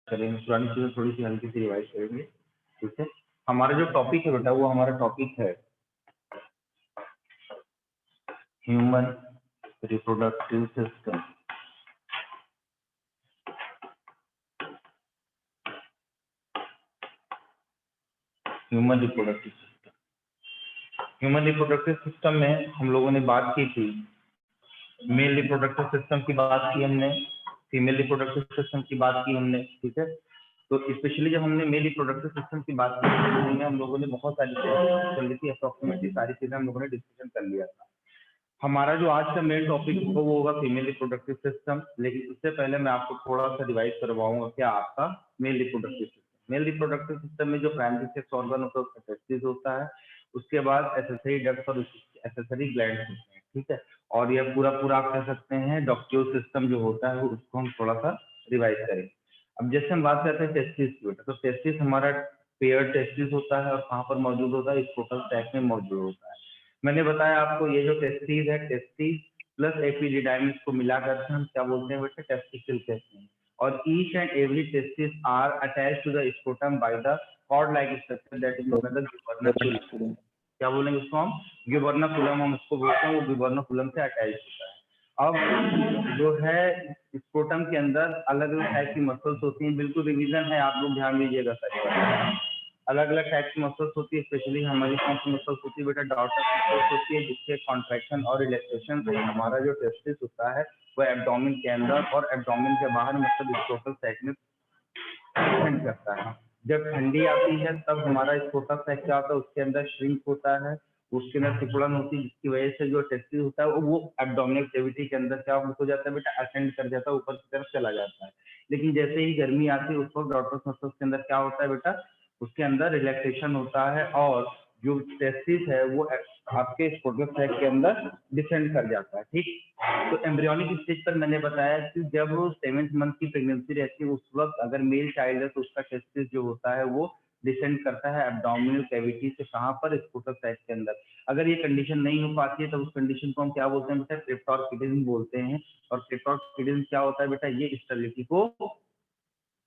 करेंगे, पुरानी चीजें थोड़ी सी हल्की सी रिवाइज करेंगे। ठीक है, हमारा जो टॉपिक है बेटा वो हमारा टॉपिक है human reproductive system. Human reproductive system, human reproductive system में हम लोगों ने बात की थी, मेल रिप्रोडक्टिव सिस्टम की बात की हमने, फीमेल रिप्रोडक्टिव सिस्टम की बात की हमने। ठीक है, तो स्पेशली जब हमने मेल रिप्रोडक्टिव सिस्टम की बात की तो उसमें हम लोगों ने बहुत सारी चीजें कर ली थी, अप्रोक्सीमेटली सारी चीजें हम लोगों ने डिस्कशन कर लिया था। हमारा जो आज का मेन टॉपिक होगा वो होगा फीमेल रिप्रोडक्टिव सिस्टम। लेकिन उससे पहले मैं आपको थोड़ा सा रिवाइज करवाऊंगा क्या आपका male reproductive system. Male reproductive system में जो प्राइमरी सेक्स ऑर्गन होता है उसका टेस्टिस होता है, उसके बाद एसेसरी डक्ट्स और एसेसरी ग्लैंड्स होते हैं। ठीक है, और यह पूरा पूरा आप कह सकते हैं डॉक्टिव सिस्टम जो होता है उसको हम थोड़ा सा रिवाइज करें। अब जैसे हम बात करते हैं टेस्टिस की, तो टेस्टिस हमारा पेयर टेस्टिस होता है और कहाँ पर मौजूद होता है, इस टोटल सैक में मौजूद होता है। मैंने बताया आपको ये जो टेस्टिस है, टेस्टिस प्लस एपिडिडाइमिस को मिलाकर हम क्या बोलते हैं बेटा, टेस्टिकल कहते हैं। और each and every testis are attached to the scrotum by the cord like structure that is known as the gubernaculum. क्या बोलेंगे उसको हम, गिबर्नकुलम हम उसको बोलते हैं, वो गिबर्नकुलम से अटैच होता है। अब जो है स्क्रोटम के अंदर अलग अलग टाइप की मसल्स होती हैं, बिल्कुल रिवीजन है, आप लोग ध्यान दीजिएगा सारी। अलग अलग टाइप की मसल्स होती है, स्पेशली हमारी कौन सी मसल्स होती है बेटा, डॉर्सल मसल्स होती है, जिसके कॉन्ट्रैक्शन और रिलैक्सेशन से हमारा जो टेस्टिस होता है वो एब्डोमेन के अंदर और एब्डोमेन के बाहर मतलब स्क्रोटल सैक में डिपेंड करता है। जब ठंडी आती है तब हमारा स्क्रोटल सैक क्या होता है, उसके अंदर श्रिंक होता है, उसके अंदर सिकुड़न होती है, जिसकी वजह से जो टेस्टिस होता है वो एब्डोमिनल कैविटी के अंदर क्या हो जाता है बेटा, असेंड कर जाता है, ऊपर की तरफ चला जाता है। लेकिन जैसे ही गर्मी आती है उस वक्त डॉर्टस मसल्स के अंदर क्या होता है बेटा, उसके अंदर रिलैक्सेशन होता है और जो टेस्टिस है वो आपके स्क्रोटल सैक के अंदर डिसेंड कर जाता है। ठीक, तो एम्ब्रियोनिक स्टेज पर मैंने बताया कि जब 7th मंथ की प्रेगनेंसी रहती है उस वक्त अगर मेल चाइल्ड है तो उसका टेस्टिस जो होता है वो डिसेंड करता है एब्डोमिनल कैविटी से, कहां पर, स्क्रोटल सैक के अंदर। अगर ये कंडीशन नहीं हो पाती है तो उस कंडीशन को हम क्या बोलते हैं बेटा, क्रिप्टोर्किडिज्म बोलते हैं। और क्रिप्टोर्किडिज्म क्या होता है बेटा, ये स्टेरिलिटी को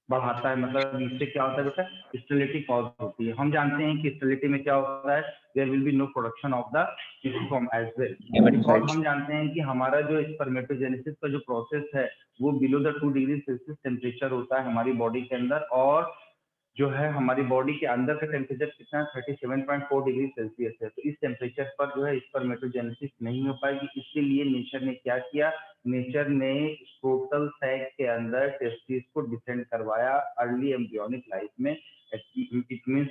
बढ़ाता है, मतलब इससे क्या होता है बेटा, स्टेरिलिटी कॉज होती है। हम जानते हैं कि स्टेरिलिटी में क्या होता है, there will be no production of the sperm as well. और हम जानते हैं कि हमारा जो स्पर्मेटोजेनेसिस का जो प्रोसेस है वो below the 2 degree Celsius temperature होता है हमारी बॉडी के अंदर, और जो है हमारी बॉडी के अंदर का टेम्परेचर कितना 37.4 डिग्री सेल्सियस है। तो इस टेम्परेचर पर जो है स्पर्मेटोजेनेसिस नहीं हो पाएगी, इसलिए नेचर ने क्या किया, नेचर ने स्क्रोटल सैक के अंदर टेस्टिस को डिसेंड करवाया अर्ली एम्ब्रियोनिक लाइफ में। इट मीन्स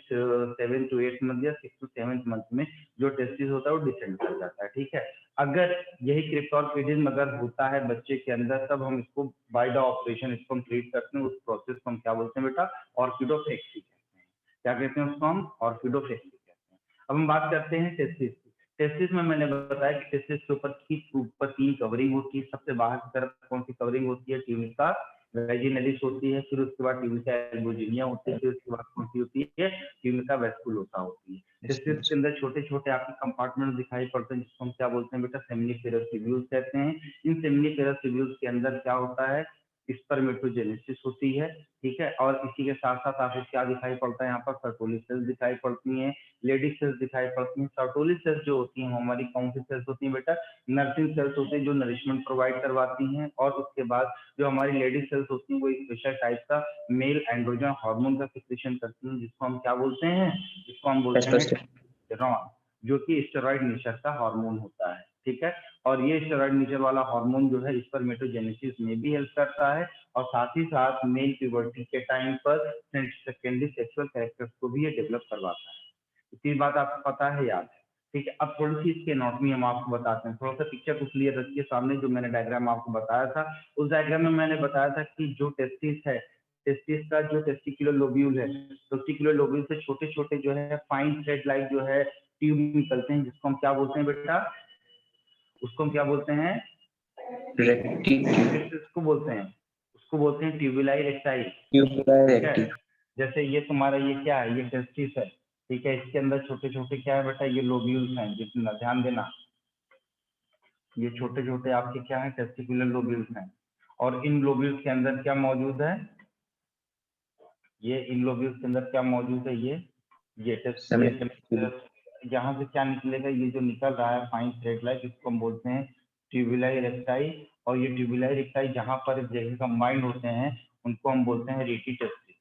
7 to 8 मंथ या 6 to 7 मंथ में जो टेस्टिस होता है वो डिसेंड कर जाता है। ठीक है, अगर यही क्रिप्टोर्किडिज्म अगर होता है बच्चे के अंदर तब हम इसको बाय द ऑपरेशन इसको हम ट्रीट करते हैं, उस प्रोसेस को हम क्या बोलते हैं बेटा, ऑर्किडोफ्लेक्सी कहते हैं। क्या कहते हैं उसको हम, ऑर्किडोफ्लेक्सी कहते हैं। अब हम बात करते हैं टेस्टिस। टेस्टिस में मैंने बताया कि टेस्टिस के ऊपर 3 कवरिंग होती है। सबसे बाहर की तरफ कौन सी कवरिंग होती है, ट्यूनिका वेजिनलिस होती है, फिर उसके बाद ट्यूनिका एल्बुजिनिया होती है, फिर उसके बाद कौन सी होती है, ट्यूनिका वेस्कुलोसा होती है। टेस्टिस के अंदर छोटे छोटे आपके कंपार्टमेंट दिखाई पड़ते हैं जिसको हम क्या बोलते हैं बेटा, सेमिनिफेरस ट्यूब्यूल्स कहते हैं। इन सेमिनिफेरस ट्यूब्यूल्स के अंदर क्या होता है, स्पर्मेटोजेनेसिस होती है। ठीक है, और इसी के साथ साथ आपको क्या दिखाई पड़ता है, यहाँ पर सर्टोली सेल्स दिखाई पड़ती हैं, लेडी सेल्स दिखाई पड़ती हैं। सर्टोली सेल्स जो होती हैं हमारी कौन सी सेल्स होती हैं बेटा, नर्सिंग सेल्स होती हैं जो नरिशमेंट प्रोवाइड करवाती हैं। और उसके बाद जो हमारी लेडी सेल्स होती हैं वो स्पेशल टाइप का मेल एंड्रोजन हार्मोन का सिक्रेशन करती हैं, जिसको हम क्या बोलते हैं, जिसको हम बोलते हैं टेस्टोस्टेरोन, जो कि स्टेरॉइड नेचर का हार्मोन होता है। ठीक है, और ये स्टेरॉइड नेचर वाला हार्मोन जो है स्पर्मेटोजेनेसिस में भी हेल्प करता है और साथ ही साथ मेल प्यूबर्टी के टाइम पर सेकेंडरी सेक्सुअल कैरेक्टर्स को भी ये डेवलप करवाता है। इतनी बात आपको पता है, याद है। ठीक है, अब थोड़ी सी इसकी एनाटॉमी हम आपको बताते हैं। थोड़ा सा पिक्चर को क्लियर रखिए सामने, जो मैंने डायग्राम आपको बताया था उस डायग्राम में मैंने बताया था कि जो टेस्टिस है, टेस्टिस का जो टेस्टिकुलर लोब्यूल है, टेस्टिकुलर लोब्यूल से छोटे छोटे जो है फाइन थ्रेड लाइक जो है ट्यूब निकलते हैं, जिसको हम क्या बोलते हैं बेटा, उसको हम क्या बोलते हैं, उसको बोलते हैं, उसको बोलते हैं ट्यूबुलाई रेक्टाइल। ठीक है, जैसे ये तुम्हारा ये क्या है, ये टेस्टिस है। ठीक है, इसके अंदर छोटे छोटे क्या है बेटा, ये लोब्यूल्स हैं, जितना ध्यान देना, ये छोटे छोटे आपके क्या है, टेस्टिकुलर लोब्यूल्स हैं। और इन लोब्यूल्स के अंदर क्या मौजूद है, ये इन लोब्यूल्स के अंदर क्या मौजूद है, ये यहाँ से क्या निकलेगा, ये जो निकल रहा है फाइन थ्रेड लाइक, इसको हम बोलते हैं ट्यूबुलाई रेक्टाई। और ये ट्यूबुलाई रेक्टाई जहाँ पर इस जगह कंबाइंड होते हैं उनको हम बोलते हैं रीटी टेस्टिस,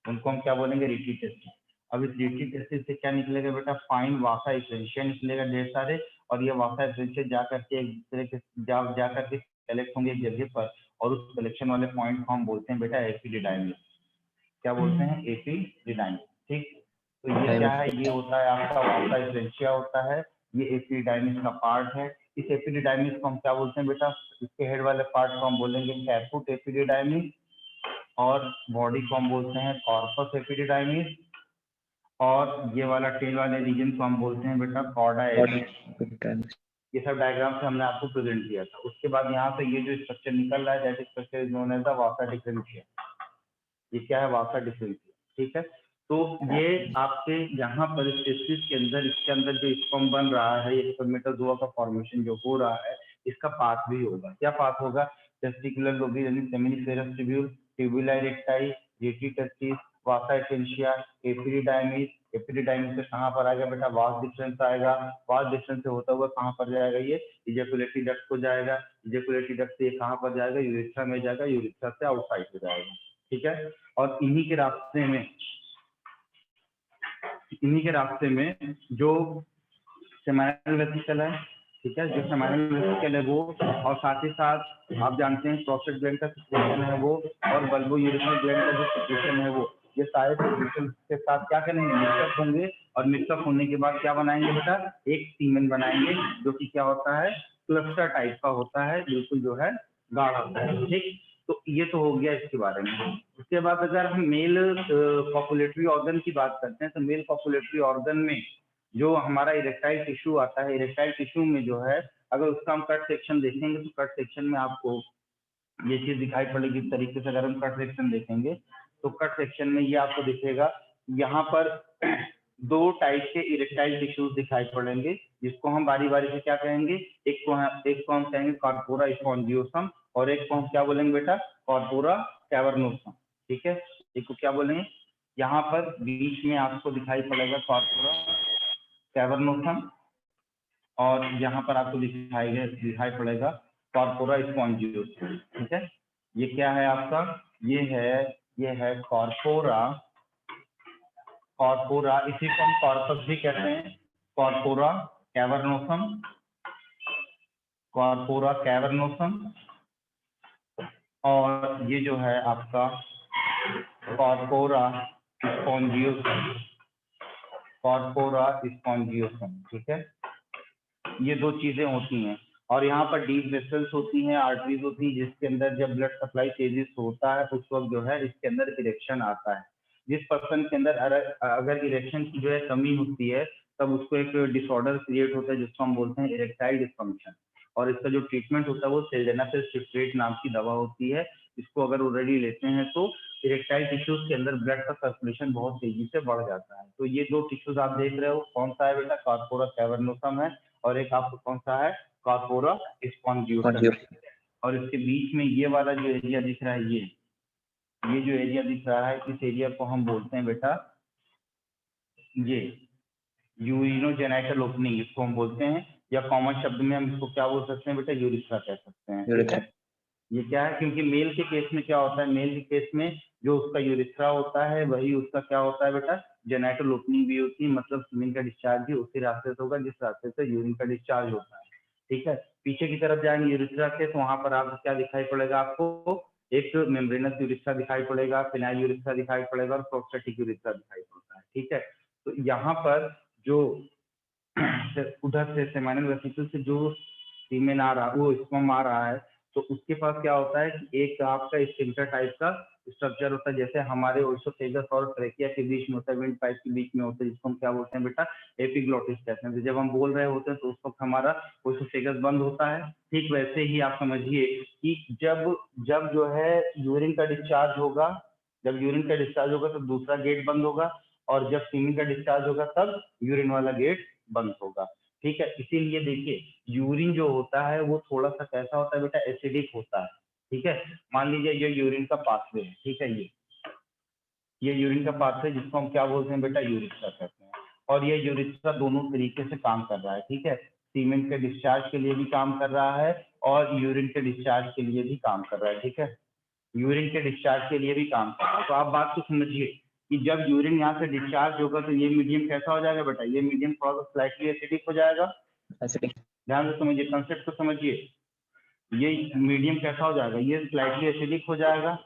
उनको हम क्या बोलेंगे, रीटी टेस्टिस। अब इस रीटी टेस्टिस से क्या निकलेगा बेटा, फाइन वासा इफेरेंशिया निकलेगा ढेर सारे, और ये वासा इफेरेंशिया जा करके एक दूसरे के जा करके कलेक्ट होंगे एक जगह पर, और उस कलेक्शन वाले पॉइंट को हम बोलते हैं बेटा एपिडिडाइमिस। क्या बोलते हैं, एपिडिडाइमिस। ठीक, तो ये क्या है, ये होता है आपका वासा इफेरेंशिया होता है, ये एपिडिडाइमिस का पार्ट है। इस एपिडिडाइमिस को हम क्या बोलते हैं बेटा, इसके हेड वाले पार्ट को हम बोलेंगे कैपुट एपिडिडाइमिस, और बॉडी को हम बोलते हैं कॉर्पस एपिडिडाइमिस, और ये वाला टेल वाले रीजन को हम बोलते हैं बेटा कॉर्डा एपिडिडाइमिस। ये सब डायग्राम से हमने आपको प्रेजेंट किया था। उसके बाद यहाँ से ये जो स्ट्रक्चर निकल रहा है, that structure is known as the vasa differentia. ये क्या है, वासा डिफरेंशिया। ठीक है, तो ये आपके यहाँ पर स्पेसिस के अंदर, इसके अंदर जो स्पर्म बन रहा है, ये स्पर्मेटोजोआ का फॉर्मेशन जो हो रहा है, इसका पाथ भी होगा। क्या पाथ होगा, टेस्टिकुलर लोब्यूल यानी seminiferous tubule, tubuli recti, rete testis, vasa एसेंशिया, एपिडिडाइमिस। एपिडिडाइमिस से कहाँ पर आएगा बेटा, वास डिफरेंस आएगा। वास डिफरेंस से होता हुआ कहाँ पर जाएगा, ये इजैकुलेटरी डक्ट को जाएगा। इजैकुलेटरी डक्ट से ये कहाँ पर जाएगा, यूरेथ्रा में जाएगा, यूरेथ्रा से आउटसाइड हो जाएगा। ठीक है, और इन्हीं के रास्ते में जो सेमाइनल वेसिकल है, ठीक है, जो सेमाइनल वेसिकल है वो, और साथ ही साथ आप जानते हैं प्रोस्टेट ग्लैंड का सिक्रेशन है वो, और बल्बो यूरिनरी ग्लैंड का जो सिक्रेशन है वो, ये सारे सिक्रेशन के साथ क्या करेंगे, मिक्सअप होंगे, और मिक्सअप होने के बाद क्या बनाएंगे बेटा, एक सीमेन बनाएंगे, जो कि क्या होता है, क्लस्टर टाइप का होता है, बिल्कुल जो है गाढ़ा होता है। ठीक, तो ये तो हो गया इसके बारे में। उसके बाद अगर हम मेल पॉपुलेटरी ऑर्गन की बात करते हैं, तो मेल पॉपुलेटरी ऑर्गन में जो हमारा इरेक्टाइल टिश्यू आता है, इरेक्टाइल टिश्यू में जो है, अगर उसका हम कट सेक्शन देखेंगे तो कट सेक्शन में आपको ये चीज दिखाई पड़ेगी। इस तरीके से अगर हम कट सेक्शन देखेंगे तो कट सेक्शन में ये आपको दिखेगा, यहाँ पर दो टाइप के इरेक्टाइल टिश्यूज दिखाई पड़ेंगे, जिसको हम बारी बारी से क्या कहेंगे, एक को हम कहेंगे कॉर्पोरा स्पॉन्जियोसम, और एक को हम क्या बोलेंगे बेटा, कॉर्पोरा कैवर्नोसम। ठीक है, एक को क्या बोलेंगे, यहाँ पर बीच में आपको दिखाई पड़ेगा कॉर्पोरा कैवर्नोसम, और यहाँ पर आपको दिखाई पड़ेगा कॉर्पोरा स्पॉन्जियोसम। ठीक है, ये क्या है आपका, ये है कॉर्पोरा, इसी को हम कॉर्पस भी कहते हैं, कॉर्पोरा कैवर्नोसम, और ये जो है आपका कॉर्पोरा स्पॉन्जियोसम। ठीक है, ये दो चीजें होती हैं, और यहाँ पर डीप वेसल्स होती हैं, आर्टरीज होती हैं, जिसके अंदर जब ब्लड सप्लाई तेजी से होता है उस वक्त जो है इसके अंदर इरेक्शन आता है। जिस पर्सन के अंदर अगर इरेक्शन की जो है कमी होती है, तब उसको एक डिसऑर्डर क्रिएट होता है, जिसको हम बोलते हैं इरेक्टाइल डिसफंक्शन, और इसका जो ट्रीटमेंट होता है वो सिल्डेनाफिल सिट्रेट नाम की दवा होती है। इसको अगर ऑलरेडी लेते हैं तो इरेक्टाइल टिश्यूज के अंदर ब्लड का सर्कुलेशन बहुत तेजी से बढ़ जाता है। तो ये दो टिश्यूज आप देख रहे हो, कौन सा है बेटा, कॉर्पोरा कैवर्नोसम है, और एक आपको कौन सा है, कॉर्पोरा स्पॉन्जियोसम। और इसके बीच में ये वाला जो एरिया दिख रहा है, ये जो एरिया दिख रहा है, इस एरिया को हम बोलते हैं बेटा, ये यूरिनोजेनाइटल ओपनिंग इसको हम बोलते हैं, या कॉमन शब्द में हम इसको क्या बोल सकते हैं बेटा, यूरिथ्रा कह सकते हैं। ठीक है, ये क्या है, क्योंकि मेल के केस में क्या होता है, मेल के केस में जो उसका यूरिथ्रा होता है वही उसका क्या होता है बेटा, जेनाइटल ओपनिंग भी होती है, मतलब सीमेन का डिस्चार्ज भी उसी रास्ते से होगा जिस रास्ते से यूरिन का डिस्चार्ज होता है। ठीक है, पीछे की तरफ जाएंगे यूरिथ्रा के, तो वहां पर आपको क्या दिखाई पड़ेगा, आपको एक मेम्ब्रेनस यूरिथ्रा दिखाई पड़ेगा, फिनाइल यूरिथ्रा दिखाई पड़ेगा, और प्रोस्टेटिक यूरिथ्रा दिखाई पड़ता है। ठीक है, तो यहाँ पर जो उधर से सेमाइनल वेसिकल से जो सीमेन आ रहा, वो स्पर्म आ रहा है, तो उसके पास क्या होता है कि एक आपका स्फिंक्टर टाइप का स्ट्रक्चर होता है, जैसे हमारे ओसोफेगस और ट्रेकिया के बीच में होता है, विंड पाइप के बीच में होता है, जिसको हम क्या बोलते हैं बेटा, एपिग्लोटिस कहते हैं। जब हम बोल रहे होते हैं तो उस वक्त हमारा ओसोफेगस बंद होता है। ठीक वैसे ही आप समझिए कि जब जो है यूरिन का डिस्चार्ज होगा, तो दूसरा गेट बंद होगा, और जब सीमेन का डिस्चार्ज होगा तब यूरिन वाला गेट बंद होगा। ठीक है, इसीलिए देखिए यूरिन जो होता है वो थोड़ा सा कैसा होता है बेटा, एसिडिक होता है। ठीक है, मान लीजिए ये यूरिन का पाथवे है, ठीक है, ये यूरिन का पाथ है जिसको हम क्या बोलते हैं बेटा, यूरिथ्रा कहते हैं। और ये यूरिथ्रा दोनों तरीके से काम कर रहा है, ठीक है, सीमेंट के डिस्चार्ज के लिए भी काम कर रहा है और यूरिन के डिस्चार्ज के लिए भी काम कर रहा है, ठीक है, यूरिन के डिस्चार्ज के लिए भी काम कर रहा है। तो आप बात को समझिए कि जब यूरिन यहाँ से डिस्चार्ज होगा तो ये मीडियम कैसा हो जाएगा बेटा, ये मीडियम थोड़ा सा स्लाइटली एसिडिक हो जाएगा। ध्यान से समझिए, कंसेप्ट को समझिए, ये मीडियम कैसा हो जाएगा, ये स्लाइटली एसिडिक हो जाएगा।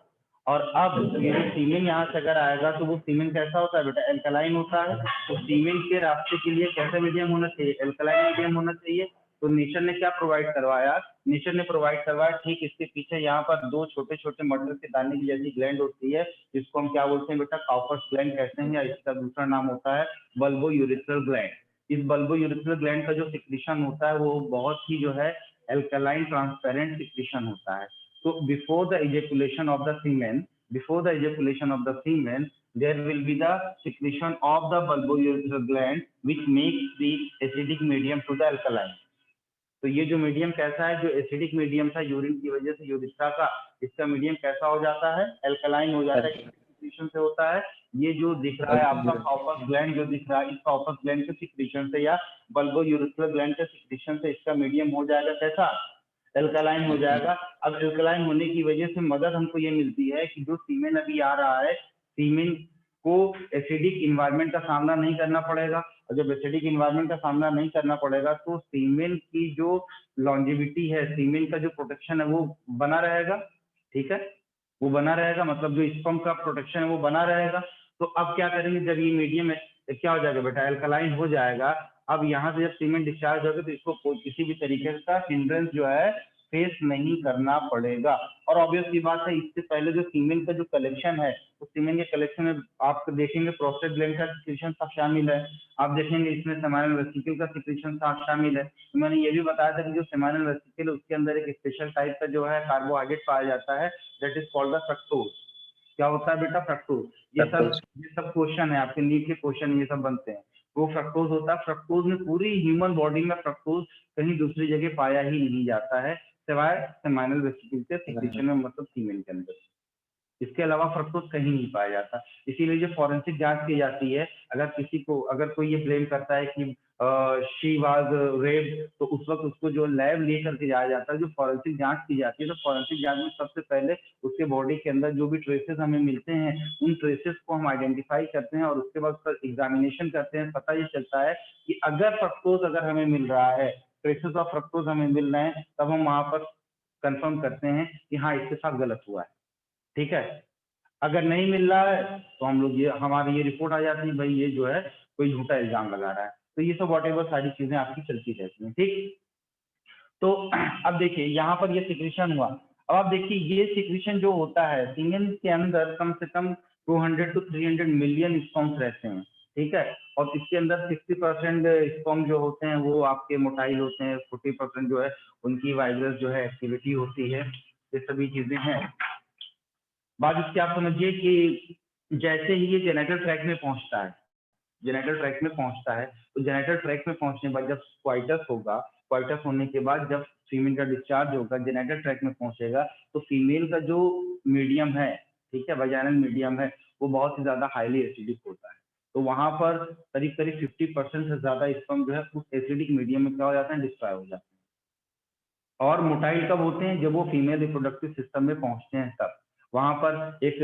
और अब ये जो सीमेन यहाँ से अगर आएगा तो वो सीमेन कैसा होता है बेटा, एल्कलाइन होता है। तो सीमेन के रास्ते के लिए कैसा मीडियम होना चाहिए, एल्कलाइन मीडियम होना चाहिए। तो नेचर ने क्या प्रोवाइड करवाया, नेचर ने प्रोवाइड करवाया ठीक इसके पीछे यहाँ पर दो छोटे छोटे मटर के दाने की जैसी ग्लैंड होती है, जिसको हम क्या बोलते हैं बेटा, काउपर्स ग्लैंड कहते हैं, या इसका दूसरा नाम होता है बल्बो यूरिथ्रल ग्लैंड। इस बल्बो यूरिथ्रल ग्लैंड का जो सिक्रीशन होता है वो बहुत ही जो है alkaline transparent secretion होता है। So before the ejaculation of the semen, there will be the secretion of the bulbourethral gland which makes the acidic medium to the alkaline। तो ये जो मीडियम कैसा है, जो एसिडिक मीडियम था यूरिन की वजह से यूरिथ्रा का, इसका मीडियम कैसा हो जाता है, एल्कलाइन हो जाता है, सिक्रीशन से होता है। ये जो दिख रहा है आपका काउपर्स ग्लैंड जो दिख रहा है, इस काउपर्स ग्लैंड के सिक्रीशन से या बल्बो यूरिथ्रल ग्लैंड के सिक्रीशन से इसका मीडियम हो जाएगा कैसा, एल्कलाइन हो जाएगा। अब एल्कलाइन होने की वजह से मदद हमको ये मिलती है कि जो सीमेन अभी आ रहा है, सीमेन को एसिडिक इन्वायरमेंट का सामना नहीं करना पड़ेगा। और जब एसिडिक इन्वायरमेंट का सामना नहीं करना पड़ेगा तो सीमेन की जो लॉन्जिविटी है, सीमेन का जो प्रोटेक्शन है वो बना रहेगा, ठीक है, वो बना रहेगा, मतलब जो स्पर्म का प्रोटेक्शन है वो बना रहेगा। तो अब क्या करेंगे, जब ये मीडियम क्या हो जाएगा बेटा, एल्कलाइन हो जाएगा। अब यहाँ से जब सीमेंट डिस्चार्ज होगा तो इसको किसी भी तरीके का हिंड्रेंस जो है फेस नहीं करना पड़ेगा। और ऑब्वियस की बात है, इससे पहले जो सीमेंट का जो कलेक्शन है, तो सीमेंट के कलेक्शन में आप देखेंगे प्रोस्टेट ग्लैंड का सिक्रीशन सब शामिल है, आप देखेंगे इसमें सेमाइनल वेसिकल का सिक्रीशन सब शामिल है। तो मैंने ये भी बताया था कि जो सेमाइनल वेसिकल है उसके अंदर एक स्पेशल टाइप का जो है कार्बोहाइड्रेट पाया जाता है, that is called the fructose. क्या होता है बेटा, फ्रक्टोज। ये सब क्वेश्चन है आपके नीट के क्वेश्चन, ये सब बनते हैं। वो फ्रक्टोज होता है, फ्रक्टोज में पूरी ह्यूमन बॉडी में फ्रक्टोज कहीं दूसरी जगह पाया ही नहीं जाता है सिवाय सेमाइनल वेसिकल के सिक्रीशन में, मतलब सीमेन के अंदर। इसके अलावा फ्रक्टोज कहीं नहीं पाया जाता। इसीलिए जो फॉरेंसिक जांच की जाती है, अगर कोई ये ब्लेम करता है कि शी वाज रेप्ड, तो उस वक्त उसको जो लैब लेकर के जाया जाता है, जो फॉरेंसिक जांच की जाती है, तो फॉरेंसिक जांच में सबसे पहले उसके बॉडी के अंदर जो भी ट्रेसेस हमें मिलते हैं, उन ट्रेसेस को हम आइडेंटिफाई करते हैं और उसके बाद उसका एग्जामिनेशन करते हैं। पता ये चलता है कि अगर फ्रक्टोज अगर हमें मिल रहा है, ट्रेसेस ऑफ फ्रक्टोज हमें मिल रहे हैं, तब हम वहां पर कंफर्म करते हैं कि हाँ इसके साथ गलत हुआ है, ठीक है। अगर नहीं मिल रहा है तो हम लोग ये हमारी ये रिपोर्ट आ जाती है, भाई ये जो है कोई झूठा इल्जाम लगा रहा है। तो ये सब वॉटेवर सारी चीजें आपकी चलती रहती हैं, ठीक। तो अब देखिए यहाँ पर ये सिक्रीशन हुआ। अब आप देखिए ये सिक्रीशन जो होता है, सीमेन के अंदर कम से कम 200 to 300 मिलियन स्पर्म्स रहते हैं, ठीक है। और इसके अंदर 60% स्पर्म जो होते हैं वो आपके मोटाइल होते हैं, 40% जो है उनकी वाइब्रस जो है एक्टिविटी होती है, ये सभी चीजें हैं। बात इसकी आप समझिए कि जैसे ही ये जेनेटल ट्रैक में पहुंचता है, जेनेटल ट्रैक में पहुंचता है, तो जेनेटल ट्रैक में पहुंचने के बाद जब क्वाइटस होगा, क्वाइटस होने के बाद जब फीमेल का डिस्चार्ज होगा, जेनेटल ट्रैक में पहुंचेगा, तो फीमेल का जो मीडियम है, ठीक है, वजाइनल मीडियम है, वो बहुत ही ज्यादा हाईली एसिडिक होता है। तो वहां पर करीब करीब 50% से ज्यादा स्पर्म जो है उस एसिडिक मीडियम में क्या हो जाता है, डिस्ट्रॉय हो जाते हैं। और मोटाइल कब होते हैं, जब वो फीमेल रिप्रोडक्टिव सिस्टम में पहुंचते हैं तब। वहां पर एक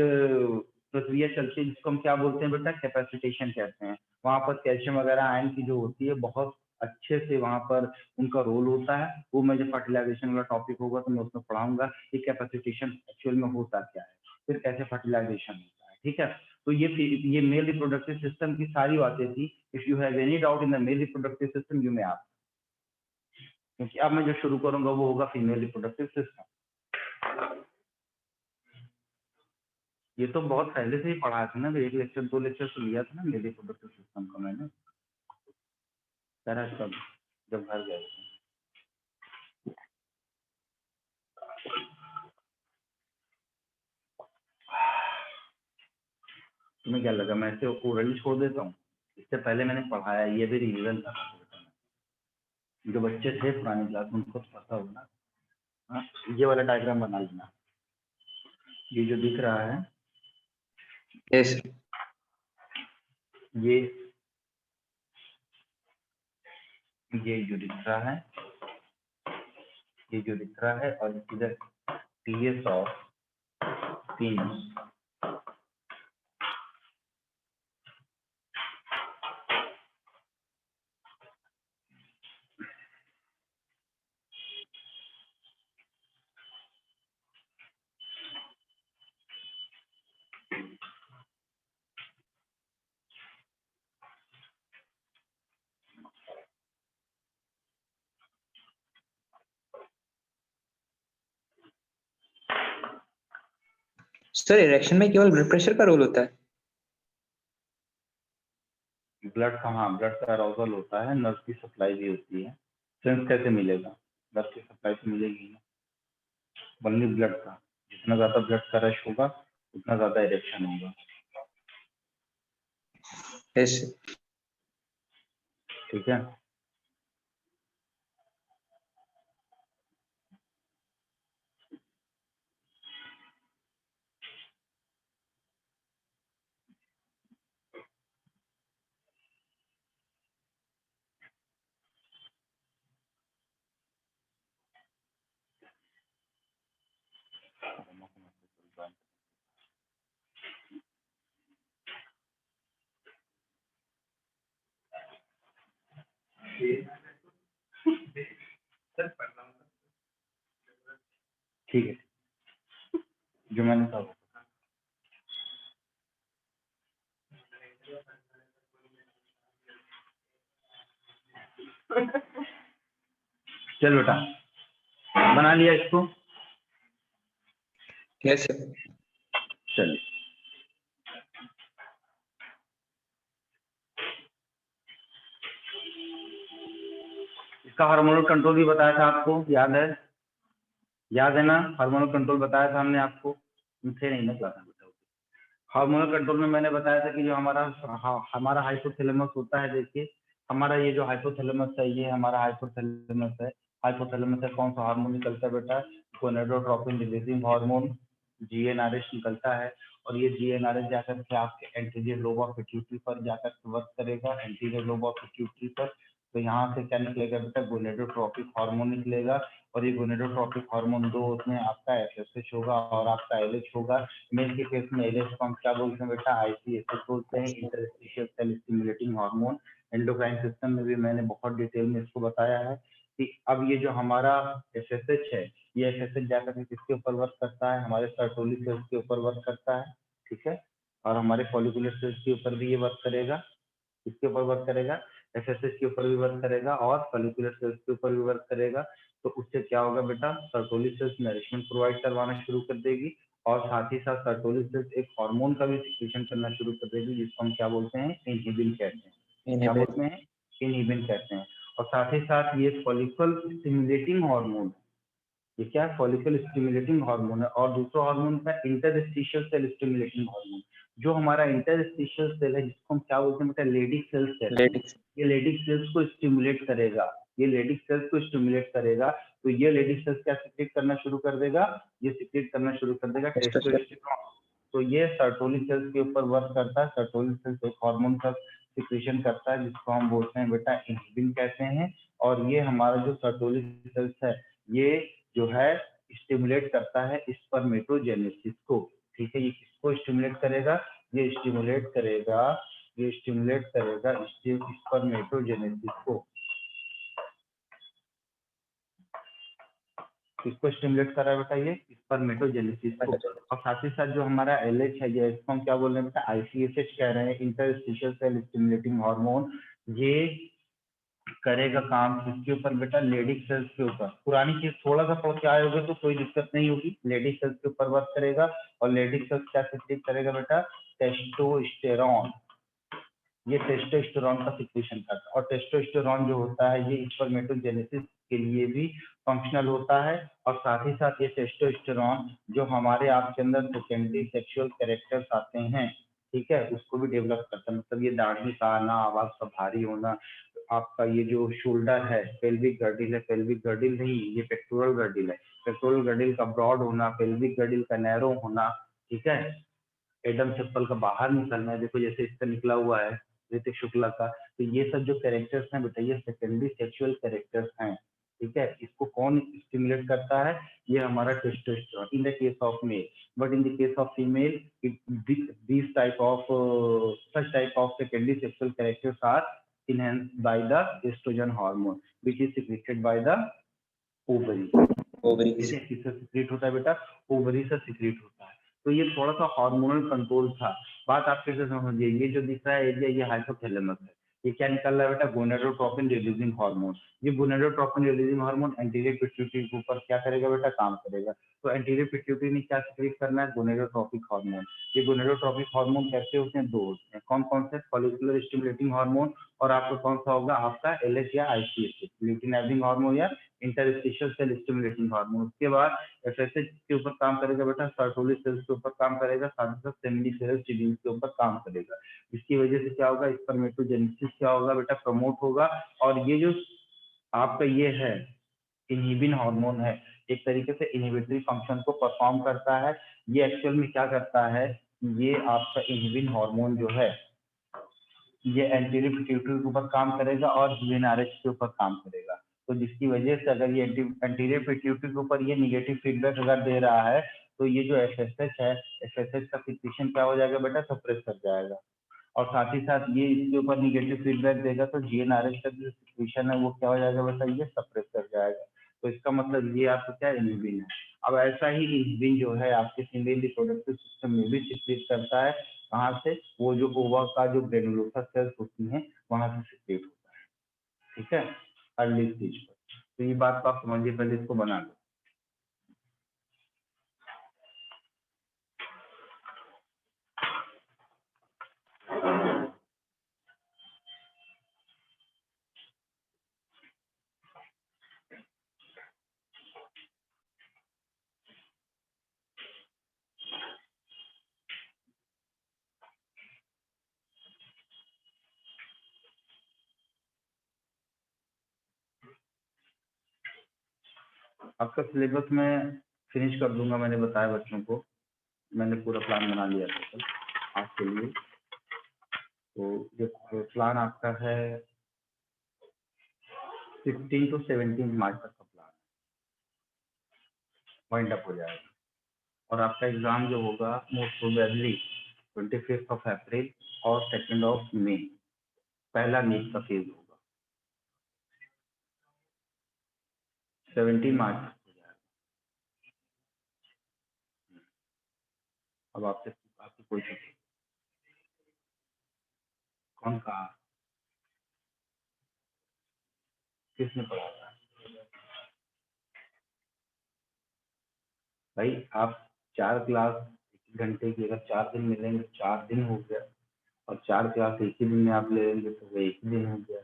प्रक्रिया चलती है जिसको हम क्या बोलते हैं बेटा, कैपेसिटेशन कहते हैं। वहां पर कैल्शियम वगैरह आयन की जो होती है बहुत अच्छे से वहां पर उनका रोल होता है। वो मैं जब फर्टिलाइजेशन वाला टॉपिक होगा तो मैं उसमें पढ़ाऊंगा कि कैपेसिटेशन एक्चुअल में होता क्या है, फिर कैसे फर्टिलाइजेशन होता है, ठीक है। तो ये मेल रिप्रोडक्टिव सिस्टम की सारी बातें थी। If you have any doubt in the male reproductive system you may ask, क्योंकि अब मैं जो शुरू करूंगा वो होगा फीमेल रिप्रोडक्टिव सिस्टम। ये तो बहुत पहले से ही पढ़ा था ना, एक लेक्चर 2 लेक्चर तो लिया था ना मेरे रिप्रोडक्टिव सिस्टम का मैंने, तरह सब जब घर गए थे। तुम्हें क्या लगा मैं ऐसे ओरली छोड़ देता हूँ? इससे पहले मैंने पढ़ाया, ये भी रिवीजन था। जो बच्चे थे पुरानी क्लास में उनको पता होगा ना। हाँ, ये वाला डायग्राम बना लेना, ये जो दिख रहा है yes. ये यूरिथ्रा है, ये यूरिथ्रा है, और इधर टीएस ऑफ 3। सर इरेक्शन में केवल ब्लड प्रेशर का रोल होता है? ब्लड का, हाँ, ब्लड का अराउजल होता है, नर्व की सप्लाई भी होती है। सेंस कैसे मिलेगा? नर्व की सप्लाई तो मिलेगी ना, ओनली ब्लड का। जितना ज्यादा ब्लड का रश होगा उतना ज्यादा इरेक्शन होगा। यस। ठीक है। ठीक है, जो मैंने कहा। चल बेटा, बना लिया इसको? Yes sir. चलिए, इसका हार्मोनल कंट्रोल भी बताया था आपको, याद है? याद है ना, हार्मोनल कंट्रोल बताया था हमने आपको, थे नहीं ना क्लास में? हार्मोनल कंट्रोल में मैंने बताया था कि जो हमारा हाइपोथैलेमस होता है, देखिए हमारा ये जो हाइपोथैलेमस है, ये हमारा हाइपोथैलेमस है। हाइपोथैलेमस से कौन सा हार्मोन निकलता है बेटा? गोनेडोट्रोपिन रिलीजिंग हार्मोन, जीएनआरएच निकलता है। और ये जीएनआरएच जाकर के आपके एंटीरियर लोब ऑफ पिट्यूटरी पर जाकर वर्क करेगा, एंटीरियर लोब ऑफ पिट्यूटरी पर। तो यहाँ से क्या निकलेगा बेटा? गोनेडोट्रोपिक हार्मोन निकलेगा। और ये गोनेडोट्रोपिक हार्मोन दो उसमें आपका एफएसएच होगा और आपका एलएच होगा। मेल के केस में एलएच को हम क्या बोलते हैं बेटा? आईसीएसएच बोलते हैं, interstitial cell stimulating hormone. Endocrine system में भी मैंने बहुत डिटेल में इसको बताया है कि अब ये जो हमारा एफएसएच है, ये एफएसएच जाकर के किसके ऊपर वर्क करता है? हमारे सर्टोली सेल्स के ऊपर वर्क करता है, ठीक है। और हमारे फॉलिकुलर सेल्स के ऊपर भी ये वर्क करेगा। किसके ऊपर वर्क करेगा? एफएसएच के ऊपर भी वर्क करेगा और फॉलिकुलर सेल्स के ऊपर भी वर्क करेगा। तो उससे क्या होगा बेटा? सर्टोली सेल्स नरिशमेंट प्रोवाइड करवाना शुरू कर देगी और साथ ही साथ सर्टोली सेल्स एक हार्मोन का भी सिक्रीशन करना शुरू कर देगी, जिसको हम क्या बोलते हैं? इनहिबिन कहते हैं। क्या बोलते हैं? इनहिबिन कहते हैं। और साथ ही साथ ये फॉलिकल स्टिमुलेटिंग हार्मोन, ये क्या है? फॉलिकल स्टिमुलेटिंग हार्मोन है। और दूसरा हार्मोन का इंटरस्टिशियल सेल स्टिमुलेटिंग हार्मोन, जो हमारा इंटरस्टिशियल सेल है, जिसको हम क्या बोलते हैं बेटा? लेडिक सेल्स कहते हैं। ये लेडिक सेल्स को स्टिमुलेट करेगा, ये लेडिक सेल्स को स्टिमुलेट करेगा। तो ये लेडिक सेल्स क्या सिक्रेट करना शुरू कर देगा? ये सिक्रेट करना शुरू कर देगा टेस्टोस्टेरोन। तो ये सर्टोली सेल्स के ऊपर वर्क करता है। सर्टोली सेल्स एक हार्मोन का सिक्रेशन करता है, जिसको हम बोलते हैं बेटा इनहिबिन कहते हैं। और ये हमारा जो सर्टोली सेल्स है, ये जो है स्टिमुलेट करता है स्पर्मेटोजेनेसिस को, ठीक है। ये किसको स्टिमुलेट करेगा? ये स्टिमुलेट करेगा, ये स्टिमुलेट करेगा स्पर्मेटोजेनेसिस को। किसको स्टिमुलेट कर रहा है बेटा? ये स्पर्मेटोजेनेसिस को। और साथ ही साथ जो हमारा एलएच है, ये इसको हम क्या बोल रहे हैं बेटा? आईसीएसएच कह रहे हैं, इंटरस्टिशियल सेल स्टिमुलेटिंग हार्मोन। ये करेगा काम किसके ऊपर बेटा? लेडिक सेल्स के ऊपर। पुरानी चीज थोड़ा सा पढ़ के आए होगे तो कोई दिक्कत नहीं होगी। लेडिक सेल्स के ऊपर वर्क करेगा और लेडिक सेल्स क्या सिक्रीट करेगा बेटा? टेस्टोस्टेरॉन। ये टेस्टोस्टेरॉन का सिक्रीशन करता है। और टेस्टोस्टेरॉन जो होता है, ये स्पर्मेटोजेनेसिस के लिए भी फंक्शनल होता है। और साथ ही साथ ये टेस्टोस्टेरॉन जो हमारे आपके अंदर सेकेंडरी सेक्सुअल कैरेक्टर्स आते हैं, ठीक है, उसको भी डेवलप करता है। मतलब ये दाढ़ी का आना, आवाज का भारी होना, आपका ये जो शोल्डर है, पेल्विक गर्डिल है, पेल्विक गर्डिल नहीं, ये पेक्टोरल गर्डिल है, पेक्टोरल गर्डिल का ब्रॉड होना, पेल्विक गर्डिल का नैरो होना, ठीक है। एडम सेप्पल का बाहर निकलना है, देखो जैसे इसका निकला हुआ है, ऋतिक शुक्ला का। तो ये सब जो कैरेक्टर्स हैं बेटा ये सेकेंडरी सेक्सुअल कैरेक्टर्स हैं, ठीक है। इसको कौन स्टिमुलेट करता है? ये हमारा testosterone in the case of male, but in the case of female these type of such type of secondary sexual characters are enhanced by the estrogen hormone which is secreted by the ovary। Ovary ठीक है, किससे secrete होता है बेटा? Ovary से secrete होता है। तो ये थोड़ा सा हार्मोनल कंट्रोल था। बात आप कैसे समझिए, ये जो दिख रहा है एरिया ये हाइपोथैलेमस है। ये क्या निकल रहा है बेटा? Gonadotropin releasing hormone. ये gonadotropin releasing hormone anterior pituitary के ऊपर क्या करेगा बेटा? काम करेगा। तो एंटीरियर पिट्यूटरी ने क्या सिक्रीट करना है? Gonadotropic hormone. ये गोनेडोट्रोपिक हार्मोन कैसे होते हैं? 2 होते हैं। कौन कौन से? फॉलिकुलर स्टिमुलेटिंग हार्मोन और आपका कौन सा होगा? आपका एलएच या आईसीएच ल्यूटिनाइजिंग हार्मोन या इंटरस्टिशियल सेल स्टिमुलेटिंग हार्मोन। उसके बाद एफएसएच के ऊपर काम करेगा बेटा, सर्टोली सेल्स के ऊपर काम करेगा, साथ ही साथ सेमिनिफेरस ट्यूब्यूल्स के ऊपर काम करेगा। इसकी वजह से क्या होगा? स्पर्मेटोजेनेसिस क्या होगा बेटा? प्रमोट होगा। और ये जो आपका ये है इनहिबिन हार्मोन है, एक तरीके से इनहिबिटरी फंक्शन को परफॉर्म करता है। ये एक्चुअल में क्या करता है? ये आपका इनहिबिन हार्मोन जो है ये एंटीरियर पिट्यूटरी के ऊपर काम करेगा और यूएनआरएच के ऊपर काम करेगा। तो जिसकी वजह से अगर ये एंटीरियर पिट्यूटरी के ऊपर ये निगेटिव फीडबैक अगर दे रहा है तो ये जो एफएसएच है, एफएसएच का सिक्रीशन क्या हो जाएगा बेटा? सप्रेस कर जाएगा। और साथ ही साथ ये इसके ऊपर निगेटिव फीडबैक देगा तो जीएनआरएच का जो सिक्रीशन है वो क्या हो जाएगा बेटा? ये सप्रेस कर जाएगा। तो इसका मतलब ये आपका क्या? इनहिबिन है। अब ऐसा ही इनहिबिन जो है आपके फीमेल रिप्रोडक्टिव सिस्टम में भी सिक्रीट करता है। कहाँ से? वो जो ओवा का जो ग्रेनुलोसा सेल्स होती हैं वहां से सिक्रीट होता है, ठीक है, अर्ली स्टेज पर। तो ये बात को आप समझिए, पहले इसको बना लो। आपका सिलेबस में फिनिश कर दूंगा, मैंने बताया बच्चों को, मैंने पूरा प्लान बना लिया था कल आज के लिए। तो ये प्लान आपका है 16 to 17 मार्च तक का प्लान वाइंड अप हो जाएगा। और आपका एग्जाम जो होगा मोस्ट प्रोबेबली 25 अप्रैल और 2 मई, पहला नीट का फेज होगा। 17 मार्च तक हो जाएगा। अब आपसे आपकी कोई छुट्टी कौन कहा? किसने पढ़ा था? भाई आप 4 क्लास 1 घंटे की अगर 4 दिन मिलेंगे 4 दिन हो गया, और 4 क्लास एक ही दिन में आप ले लेंगे तो वो एक ही दिन हो गया।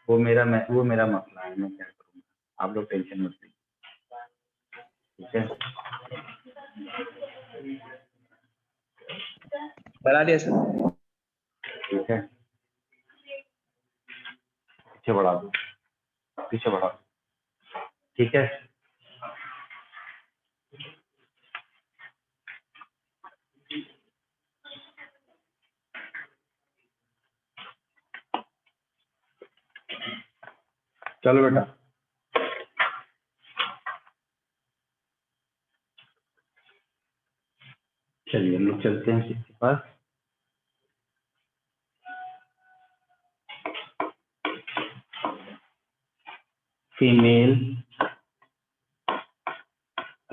वो मेरा मसला है, मैं क्या करूँगा, आप लोग टेंशन मत लीजिए, ठीक है। बना दिया सर। ठीक है, पीछे बढ़ा दो, पीछे बढ़ा दो, ठीक है। चलो बेटा, चलिए हम लोग चलते हैं किसके पास। Female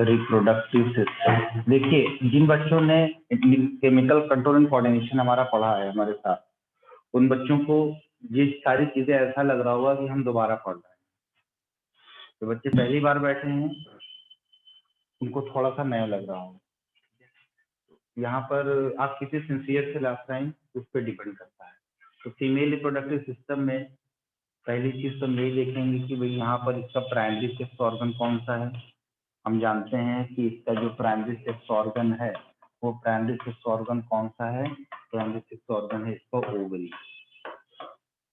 reproductive system. देखिए, जिन बच्चों ने केमिकल कंट्रोल एंड कोऑर्डिनेशन हमारा पढ़ा है हमारे साथ, उन बच्चों को ये सारी चीजें ऐसा लग रहा होगा कि हम दोबारा पढ़ रहे हैं। तो बच्चे पहली बार बैठे हैं, उनको थोड़ा सा नया लग रहा होगा। यहाँ पर आप किसी सिंसियर से लास्ट टाइम उस पर डिपेंड करता है। तो फीमेल रिप्रोडक्टिव सिस्टम में पहली चीज तो ये देखेंगे कि भाई यहाँ पर इसका प्राइमरी सेक्स ऑर्गन कौन सा है। हम जानते हैं कि इसका जो प्राइमरी सेक्स ऑर्गन है वो प्राइमरी सेक्स ऑर्गन कौन सा है? प्राइमरी सेक्स ऑर्गन है इसका ओवरी।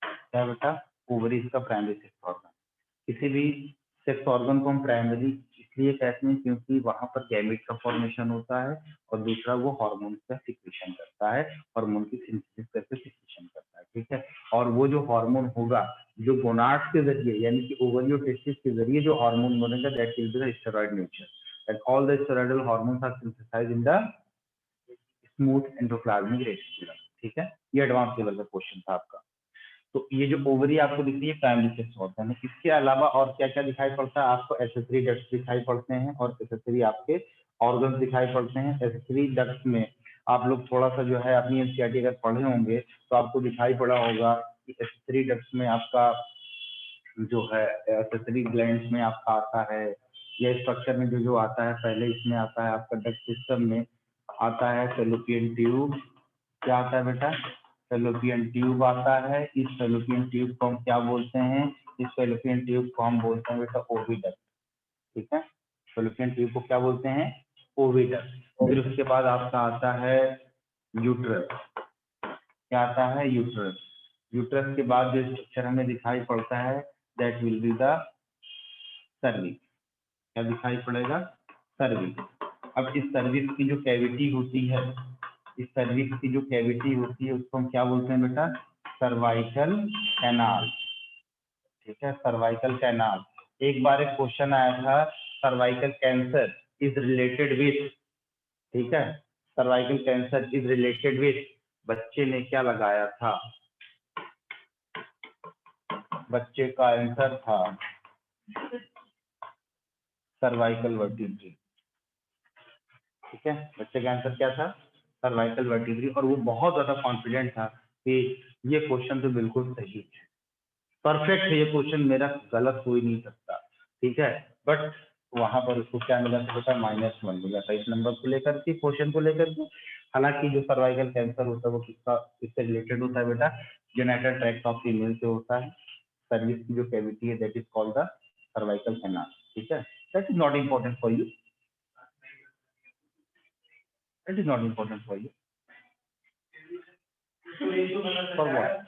क्या बेटा? ओवरी इसका प्राइमरी सेक्स ऑर्गन। किसी भी सेक्स ऑर्गन को हम प्राइमरी इसलिए कहते हैं क्योंकि वहां पर गैमेट का फॉर्मेशन होता है और दूसरा वो हार्मोन का सिक्रेशन करता है, हार्मोन की सिंथेसिस करके सिक्रेशन करता है, ठीक है। और वो जो हार्मोन होगा जो गोनाड्स के जरिए यानी कि ओवरी और टेस्टिस के जरिए जो हार्मोन बनेगा that will be the steroid nature and all the steroidal hormones are synthesized in the smooth endoplasmic reticulum, ठीक है। ये एडवांस लेवल का क्वेश्चन था आपका। तो ये जो ओवरी आपको दिख रही है प्राइमरी सेक्स ऑर्गन है। इसके अलावा और क्या क्या दिखाई पड़ता है आपको? एसेसरी डक्ट्स दिखाई पड़ते हैं और एसेसरी आपके ऑर्गन्स दिखाई पड़ते हैं। एसेसरी डक्ट्स में आप लोग थोड़ा सा जो है अपनी एनसीईआरटी अगर पढ़े होंगे तो आपको दिखाई पड़ा होगा कि एसेसरी डक्ट्स में आपका जो है एसेसरी ग्लैंड्स में आपका आता है, या स्ट्रक्चर में जो जो आता है पहले इसमें आता है आपका डक्ट सिस्टम में आता है फैलोपियन ट्यूब। क्या आता है बेटा? फैलोपियन ट्यूब आता है। इस फैलोपियन ट्यूब को हम क्या बोलते हैं? इस फैलोपियन ट्यूब को हम बोलते हैं बेटा ओविडक्ट, ठीक है। फैलोपियन ट्यूब को क्या बोलते हैं? ओविडक्ट। फिर उसके बाद आपका आता है यूट्रस। क्या आता है? यूट्रस। यूट्रस के बाद जो स्ट्रक्चर हमें दिखाई पड़ता है that will be the cervix. क्या दिखाई पड़ेगा? सर्विक्स। अब इस सर्विक्स की जो कैविटी होती है, इस सर्विक्स की जो कैविटी होती है उसको हम क्या बोलते हैं बेटा? सर्वाइकल कैनाल, ठीक है। Cervical canal. एक बार एक क्वेश्चन आया था cervical cancer is related with, ठीक है। Cervical cancer is related with, बच्चे ने क्या लगाया था? बच्चे का आंसर था सर्वाइकल वर्टिब्रे, ठीक है। बच्चे का आंसर क्या था? Cervical vertebrae. और वो बहुत ज्यादा कॉन्फिडेंट था कि ये क्वेश्चन तो बिल्कुल सही है, परफेक्ट है, ये क्वेश्चन मेरा गलत हो ही नहीं सकता, ठीक है। बट वहां पर उसको क्या मिला था बेटा? -1 मिला था इस नंबर को लेकर के, क्वेश्चन को लेकर के। हालांकि जो सर्वाइकल कैंसर होता है वो किससे रिलेटेड होता है बेटा? जेनिटल ट्रैक्ट ऑफ फीमेल से होता है। सर्विक्स की जो कैविटी है that is called the cervical canal, ठीक है। That is not important for you, that is not important for you. For what?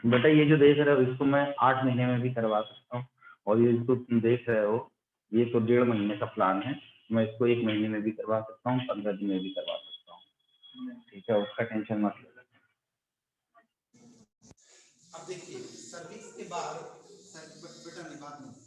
बेटा ये जो देख रहे हो इसको मैं 8 महीने में भी करवा सकता हूँ, और ये इसको तुम देख रहे हो ये तो 1.5 महीने का प्लान है। मैं इसको 1 महीने में भी करवा सकता हूँ, 15 दिन में भी करवा सकता हूँ, ठीक है। उसका टेंशन मत लो। अब देखिए सर्विस के बाद बेटा ने बात नहीं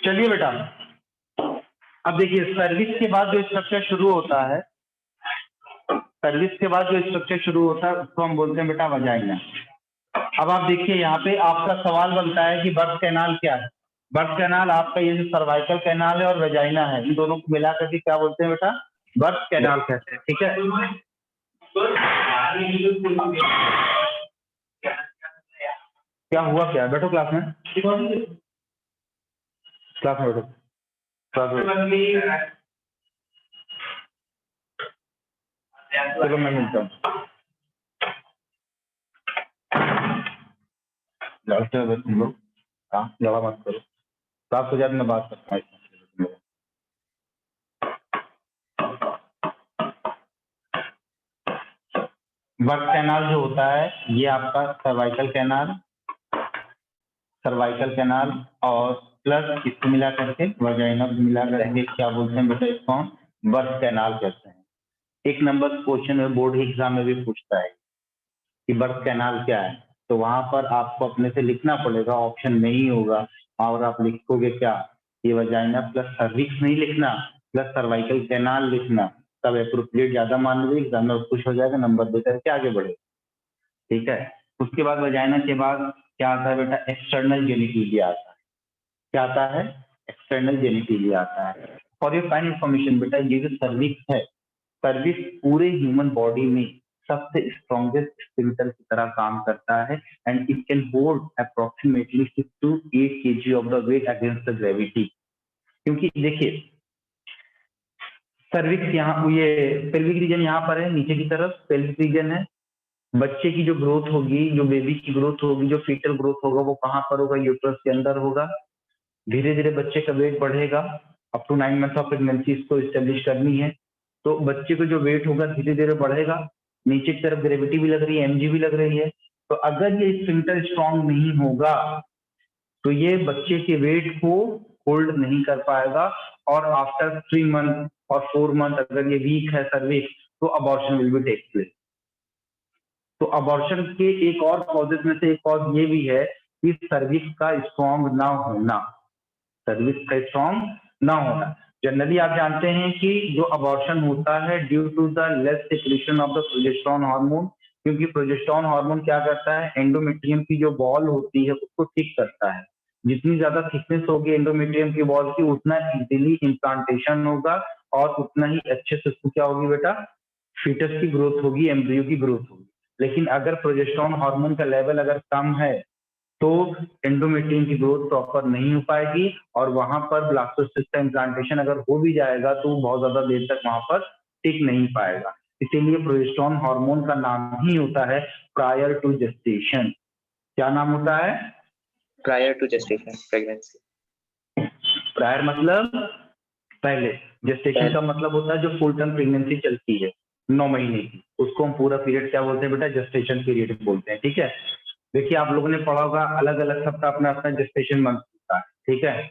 चलिए बेटा, अब देखिए सर्विस के बाद जो स्ट्रक्चर शुरू होता है, सर्विस के बाद जो स्ट्रक्चर शुरू होता है उसको हम बोलते हैं बेटा वजाइना। अब आप देखिए यहाँ पे आपका सवाल बनता है कि बर्थ कैनाल क्या है? बर्थ कैनाल आपका ये जो सर्वाइकल कैनाल है और वेजाइना है, इन दोनों को मिला करके क्या बोलते हैं बेटा? बर्थ कैनाल कहते हैं, ठीक है। क्या हुआ? क्या बैठो क्लास में, क्लास में बैठो, क्लास में। चलो मैं मिलता हूँ। लड़ते हो तुम लोग, लड़ा मत करो। क्लास हो जाए मैं बात करता हूँ। बर्थ कैनाल जो होता है ये आपका सर्वाइकल कैनाल, सर्वाइकल कैनाल और प्लस इसको मिला करके वजाइना मिला करके क्या बोलते हैं बेटा? इसको हम बर्थ कैनाल कहते हैं। एक नंबर क्वेश्चन में बोर्ड एग्जाम में भी पूछता है कि बर्थ कैनाल क्या है, तो वहां पर आपको अपने से लिखना पड़ेगा, ऑप्शन नहीं होगा। और आप लिखोगे क्या? ये वजाइना प्लस सर्विक्स नहीं लिखना, प्लस सर्वाइकल कैनाल लिखना, तब अप्रोप्रिएट ज्यादा मान लीजिए, एग्जामिनर खुश हो जाएगा, नंबर देकर के आगे बढ़े, ठीक है। उसके बाद वजाइना के बाद क्या आता है बेटा? एक्सटर्नल जेनिटलिया आता है। क्या आता है? एक्सटर्नल जेनिटलिया आता है। फॉर योर फाइन इंफॉर्मेशन बेटा, ये जो सर्विक्स है, सर्विक्स पूरे ह्यूमन बॉडी में सबसे स्ट्रॉन्गेस्ट स्फिंक्टर की तरह काम करता है and it can hold approximately 6 to 8 kg of the weight against the gravity. क्योंकि देखिए सर्विक्स यहाँ, ये पेल्विक रीजन यहाँ पर है, नीचे की तरफ पेल्विक रीजन है, बच्चे की जो ग्रोथ होगी, जो बेबी की ग्रोथ होगी, जो फीटल ग्रोथ होगा, वो कहाँ पर होगा? यूट्रस के अंदर होगा। धीरे धीरे बच्चे का वेट बढ़ेगा। Up to 9 month of pregnancy इसको इस्टेब्लिश करनी है, तो बच्चे को जो वेट होगा धीरे धीरे बढ़ेगा। नीचे की तरफ ग्रेविटी भी लग रही है, एमजी भी लग रही है। तो अगर ये स्फिंक्टर स्ट्रांग नहीं होगा तो ये बच्चे के वेट को होल्ड नहीं कर पाएगा, और आफ्टर 3 मंथ और 4 मंथ अगर ये वीक है सर्विक्स, तो abortion will be take place. तो अबॉर्शन के एक और कॉजेज में से एक कॉज ये भी है कि सर्विक्स का स्ट्रॉन्ग ना होना, सर्विक्स का स्ट्रॉन्ग ना होना। जनरली आप जानते हैं कि जो अबॉर्शन होता है due to the less secretion of the progesterone hormone, क्योंकि प्रोजेस्टेरोन हार्मोन क्या करता है? एंडोमेट्रियम की जो वॉल होती है उसको थिक करता है। जितनी ज्यादा थिकनेस होगी एंडोमेट्रियम की वॉल की, उतना इजीली इम्प्लांटेशन होगा, और उतना ही अच्छे से उसको क्या होगी बेटा? फीटस की ग्रोथ होगी, एम्ब्रियो की ग्रोथ होगी। लेकिन अगर प्रोजेस्टेरोन हार्मोन का लेवल अगर कम है तो एंडोमेट्रियम की ग्रोथ प्रॉपर नहीं हो पाएगी, और वहां पर ब्लास्टोसिस्ट का इम्प्लांटेशन अगर हो भी जाएगा तो बहुत ज्यादा देर तक वहां पर टिक नहीं पाएगा। इसीलिए प्रोजेस्टेरोन हार्मोन का नाम ही होता है प्रायर टू जेस्टेशन। क्या नाम होता है? Prior to gestation pregnancy. Prior मतलब पहले, जेस्टेशन का मतलब होता है जो फुल टर्म प्रेगनेंसी चलती है 9 महीने की, उसको हम पूरा पीरियड क्या बोलते हैं बेटा? जेस्टेशन पीरियड बोलते हैं। ठीक है, देखिए आप लोगों ने पढ़ा होगा अलग अलग सबका अपना अपना जेस्टेशन मंथ होता है। ठीक है,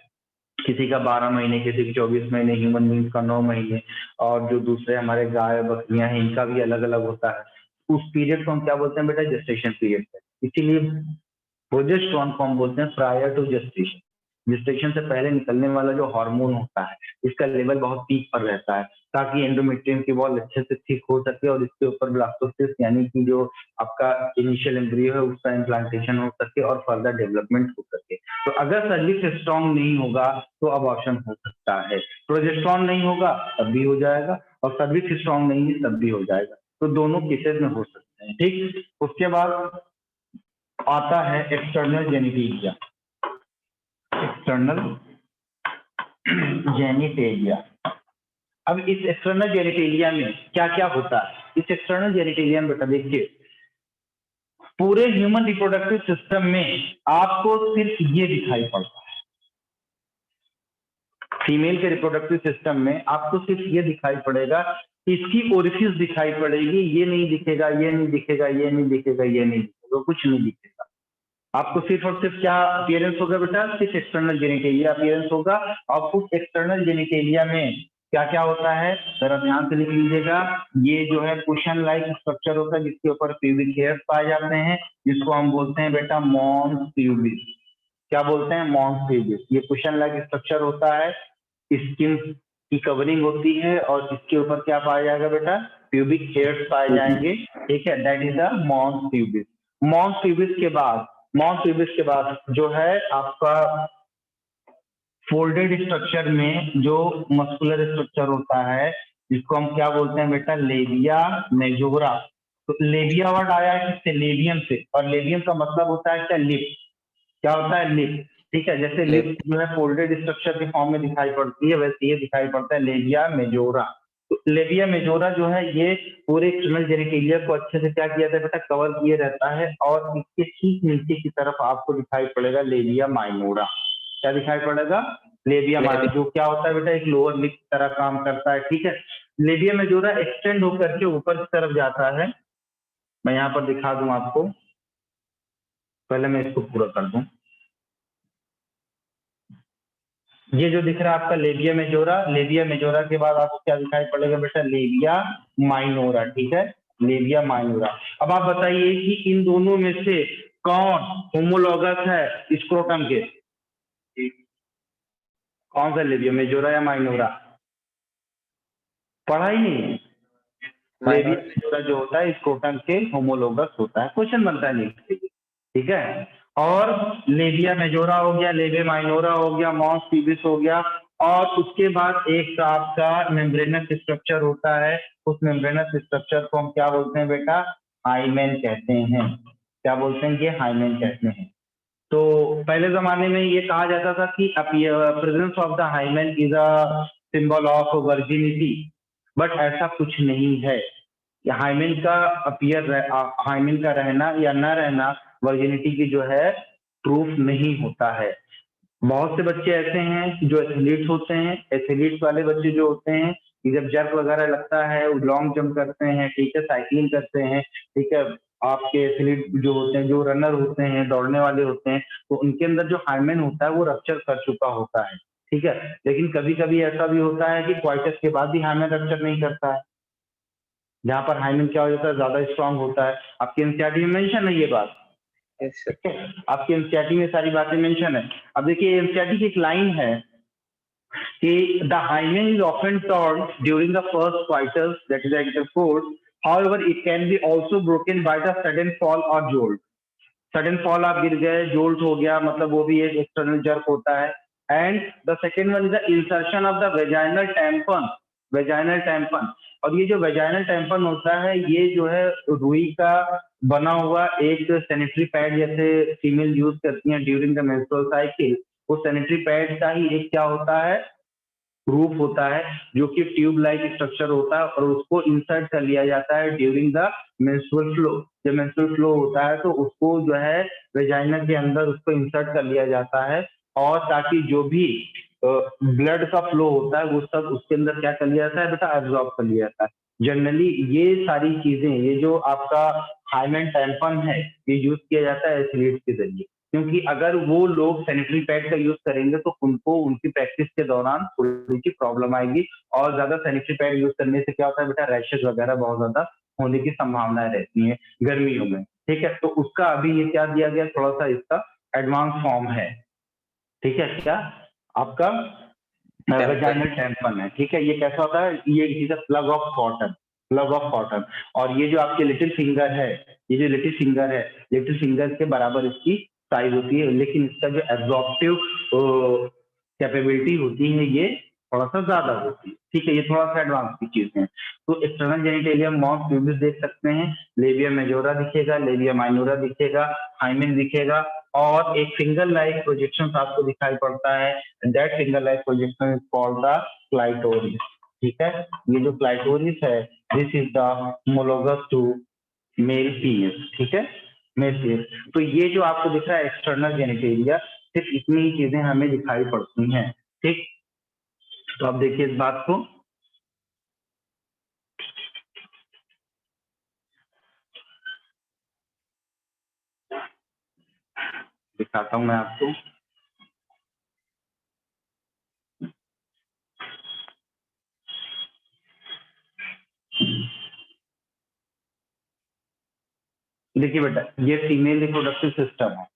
किसी का 12 महीने, किसी की 24 महीने, ह्यूमन बींग्स का 9 महीने, और जो दूसरे हमारे गाय बकरियां हैं इनका भी अलग अलग होता है। उस पीरियड को हम क्या बोलते हैं बेटा? Gestation period. इसीलिए प्रोजेस्टेरोन को हम बोलते हैं प्रायर टू जेस्टेशन। जेस्टेशन से पहले निकलने वाला जो हार्मोन होता है इसका लेवल बहुत पीक पर रहता है, ताकि एंडोमेट्रियम की वॉल अच्छे से थिक हो सके और इसके ऊपर ब्लास्टोसिस्ट यानी कि जो आपका इनिशियल एम्ब्रियो है उसका इम्प्लांटेशन हो सके और फर्दर डेवलपमेंट हो सके। तो अगर सर्विक्स स्ट्रॉन्ग नहीं होगा तो अबॉर्शन हो सकता है। प्रोजेस्टेरोन नहीं होगा तब भी हो जाएगा, और सर्विक्स स्ट्रॉन्ग नहीं है तब भी हो जाएगा। तो दोनों केसेस में हो सकते हैं। ठीक, उसके बाद आता है एक्सटर्नल जेनिटेलिया। External genitalia. अब इस एक्सटर्नल जेनिटेलिया में क्या क्या होता है? इस एक्सटर्नल जेनिटेलिया में बेटा देखिए, पूरे ह्यूमन रिप्रोडक्टिव सिस्टम में आपको सिर्फ ये दिखाई पड़ता है। फीमेल के रिप्रोडक्टिव सिस्टम में आपको सिर्फ ये दिखाई पड़ेगा, इसकी ओरिफिस दिखाई पड़ेगी, ये नहीं दिखेगा, ये नहीं दिखेगा, ये नहीं दिखेगा, ये नहीं दिखेगा, कुछ नहीं दिखेगा। आपको सिर्फ और सिर्फ क्या अपीयरेंस होगा बेटा? सिर्फ एक्सटर्नल जेनिटेलिया अपीयरेंस होगा। और उस एक्सटर्नल जेनिटेलिया में क्या क्या होता है जरा ध्यान से लिख लीजिएगा। ये जो है कुशन लाइक स्ट्रक्चर होता है जिसके ऊपर प्यूबिक हेयर्स पाए जाते हैं, जिसको हम बोलते हैं बेटा मॉन्स प्यूबिस। क्या बोलते हैं? Mons pubis. ये कुशन लाइक स्ट्रक्चर होता है, स्किन की कवरिंग होती है, और इसके ऊपर क्या पाया जाएगा बेटा? प्यूबिक हेयर्स पाए जाएंगे। ठीक है, that is the mons pubis. Mons pubis के बाद, मॉन्स प्यूबिस के बाद जो है आपका फोल्डेड स्ट्रक्चर में जो मस्कुलर स्ट्रक्चर होता है जिसको हम क्या बोलते हैं बेटा? Labia majora. तो लेबिया वर्ड आया है किससे? लेबियम से, और लेबियम का मतलब होता है क्या? लिप। क्या होता है? लिप। ठीक है, जैसे लिप जो है फोल्डेड स्ट्रक्चर के फॉर्म में दिखाई पड़ती है, वैसे ये दिखाई पड़ता है लेबिया मेजोरा। तो लेबिया मेजोरा जो है ये पूरे एक्सटर्नल जेनिटेलिया को अच्छे से क्या किया जाता है बेटा? कवर किए रहता है, और इसके ठीक नीचे की तरफ आपको दिखाई पड़ेगा लेबिया माइनोरा। क्या दिखाई पड़ेगा? लेबिया माइनोरा, जो क्या होता है बेटा? एक लोअर लिप की तरह काम करता है। ठीक है, लेबिया मेजोरा एक्सटेंड होकर के ऊपर की तरफ जाता है। मैं यहाँ पर दिखा दूं आपको, पहले मैं इसको पूरा कर दूं। ये जो दिख रहा है आपका लेबिया मेजोरा, लेबिया मेजोरा के बाद आपको क्या दिखाई पड़ेगा बेटा? Labia minora. ठीक है, लेबिया माइनोरा। अब आप बताइए कि इन दोनों में से कौन होमोलॉगस है स्क्रोटम के? कौन सा लेबिया मेजोरा या माइनोरा? पढ़ा ही नहीं है। लेबिया मेजोरा जो होता है स्क्रोटम के होमोलॉगस होता है, क्वेश्चन बनता है नहीं। ठीक है, और लेबिया मेजोरा हो गया, लेबिया माइनोरा हो गया, मॉन्स प्यूबिस हो गया, और उसके बाद एक आपका मेम्ब्रेनस स्ट्रक्चर होता है। उस मेम्ब्रेनस स्ट्रक्चर को हम क्या बोलते हैं बेटा? हाइमेन कहते हैं। क्या बोलते हैं? ये हाइमेन कहते हैं। तो पहले जमाने में ये कहा जाता था कि presence of the hymen is a symbol of virginity, but ऐसा कुछ नहीं है। हाइमेन का हाइमेन का रहना या न रहना वर्जिनिटी की जो है प्रूफ नहीं होता है। बहुत से बच्चे ऐसे हैं जो एथलीट्स होते हैं, एथलीट्स वाले बच्चे जो होते हैं कि जब जर्क वगैरह लगता है, वो लॉन्ग जंप करते हैं, ठीक है, साइकिलिंग करते हैं, ठीक है, आपके एथलीट जो होते हैं, जो रनर होते हैं, दौड़ने वाले होते हैं, तो उनके अंदर जो हाइमेन होता है वो रप्चर कर चुका होता है, ठीक है। लेकिन कभी कभी ऐसा भी होता है कि क्वार्टर्स के बाद भी हाइमेन रप्चर नहीं करता है, जहाँ पर हाइमेन क्या हो जाता है, ज्यादा स्ट्रांग होता है। आपके एनसीईआरटी में मेंशन है ये बात, Yes, sir. ठीक है, आपके एनसीईआरटी में सारी बातें मेंशन है। अब देखिए एनसीईआरटी की एक लाइन है कि the hymen is often torn during the first quarters, that is the intercourse. However, it can be also broken by the sudden fall or jolt. Sudden fall, आप गिर गए, जोल्ट हो गया, मतलब वो भी एक एक्सटर्नल जर्क होता है। And the second one is the insertion of the vaginal tampon, vaginal tampon. और ये जो वेजाइनल टैम्पन होता है, ये जो है रुई का बना हुआ एक सैनिटरी पैड जैसे फीमेल यूज करती हैं ड्यूरिंग द मेंस्ट्रुअल साइकिल, वो सैनिटरी पैड का ही एक क्या होता है, रूप होता है, जो कि ट्यूब लाइक स्ट्रक्चर होता है, और उसको इंसर्ट कर लिया जाता है ड्यूरिंग द मेंस्ट्रुअल फ्लो। जब मेंस्ट्रुअल फ्लो होता है तो उसको जो है वेजाइना के अंदर उसको इंसर्ट कर लिया जाता है, और ताकि जो भी ब्लड का फ्लो होता है वो सब उसके अंदर क्या कर लिया जाता है बेटा, एब्जॉर्ब कर लिया जाता है। जनरली ये सारी चीजें, ये जो आपका हाइमेन टैम्पन है, ये यूज किया जाता है एथलीट्स के जरिए, क्योंकि अगर वो लोग सैनिटरी पैड का यूज करेंगे तो उनको उनकी प्रैक्टिस के दौरान थोड़ी सी प्रॉब्लम आएगी, और ज्यादा सैनिटरी पैड यूज करने से क्या होता है बेटा, रैशेज वगैरह बहुत ज्यादा होने की संभावनाएं रहती हैं गर्मियों में, ठीक है। तो उसका अभी ये क्या दिया गया, थोड़ा सा इसका एडवांस फॉर्म है, ठीक है, क्या आपका वेजाइनल टैम्पन है, ठीक है। ये कैसा होता है, ये is a plug of cotton, plug of cotton. और ये जो आपके लिटिल फिंगर है, ये जो लिटिल फिंगर है, लिटिल फिंगर के बराबर इसकी साइज होती है, लेकिन इसका जो एब्जॉर्प्टिव कैपेबिलिटी होती है ये थोड़ा सा ज्यादा होती है, ठीक है। ये थोड़ा सा एडवांस की चीज है। तो एक्सटर्नल जेनिटेलियम मॉस प्यूबिस देख सकते हैं, लेबिया मेजोरा दिखेगा, लेबिया माइनोरा दिखेगा, हाइमेन दिखेगा, और एक फिंगर लाइक प्रोजेक्शन आपको दिखाई पड़ता है, that finger like projection is called the clitoris, ठीक है। ये जो क्लाइटोरिस है, this is the homologous to male penis, ठीक है, मेल पीएस। तो ये जो आपको दिख रहा है एक्सटर्नल जेनिटेलिया, सिर्फ इतनी ही चीजें हमें दिखाई पड़ती हैं, ठीक। तो आप देखिए इस बात को, दिखाता हूं मैं आपको। देखिए बेटा, ये फीमेल रिप्रोडक्टिव सिस्टम है,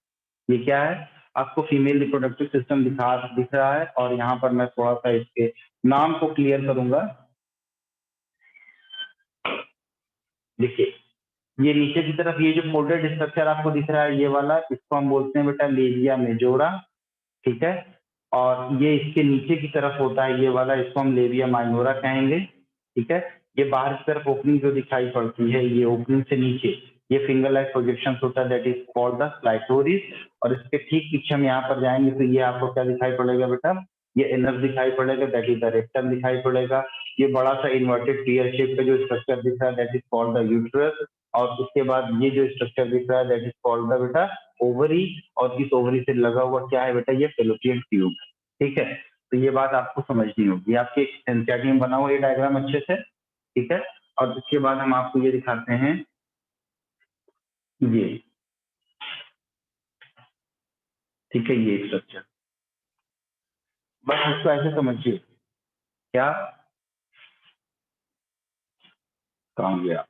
ये क्या है, आपको फीमेल रिप्रोडक्टिव सिस्टम दिख रहा है। और यहाँ पर मैं थोड़ा सा इसके नाम को क्लियर करूंगा। देखिए ये नीचे की तरफ ये जो फोल्डेड स्ट्रक्चर आपको दिख रहा है, ये वाला, इसको हम बोलते हैं बेटा लेबिया मेजोरा, ठीक है। और ये इसके नीचे की तरफ होता है ये वाला, इसको हम लेबिया माइनोरा कहेंगे, ठीक है। ये बाहर की तरफ ओपनिंग जो दिखाई पड़ती है, ये ओपनिंग से नीचे ये फिंगर लाइक प्रोजेक्शन होता है, that is called the clitoris. और इसके ठीक पीछे हम यहाँ पर जाएंगे तो ये आपको क्या दिखाई पड़ेगा बेटा, ये एनस दिखाई पड़ेगा, दैट इज द रेक्टम दिखाई पड़ेगा। ये बड़ा सा इन्वर्टेड टीयर शेप का जो स्ट्रक्चर दिख रहा है, that is called the uterus. और उसके बाद ये जो स्ट्रक्चर दिख रहा है, दैट इज कॉल्ड द बेटा ओवरी। और इस ओवरी से लगा हुआ क्या है बेटा, ये फेलोपियन ट्यूब, ठीक है। तो ये बात आपको समझनी होगी, आपके एनसीईआरटी में बना हुआ ये डायग्राम अच्छे से, ठीक है। और उसके बाद हम आपको ये दिखाते हैं, ये ठीक है, ये स्ट्रक्चर, बस इसको ऐसे समझिए, क्या कहा गया,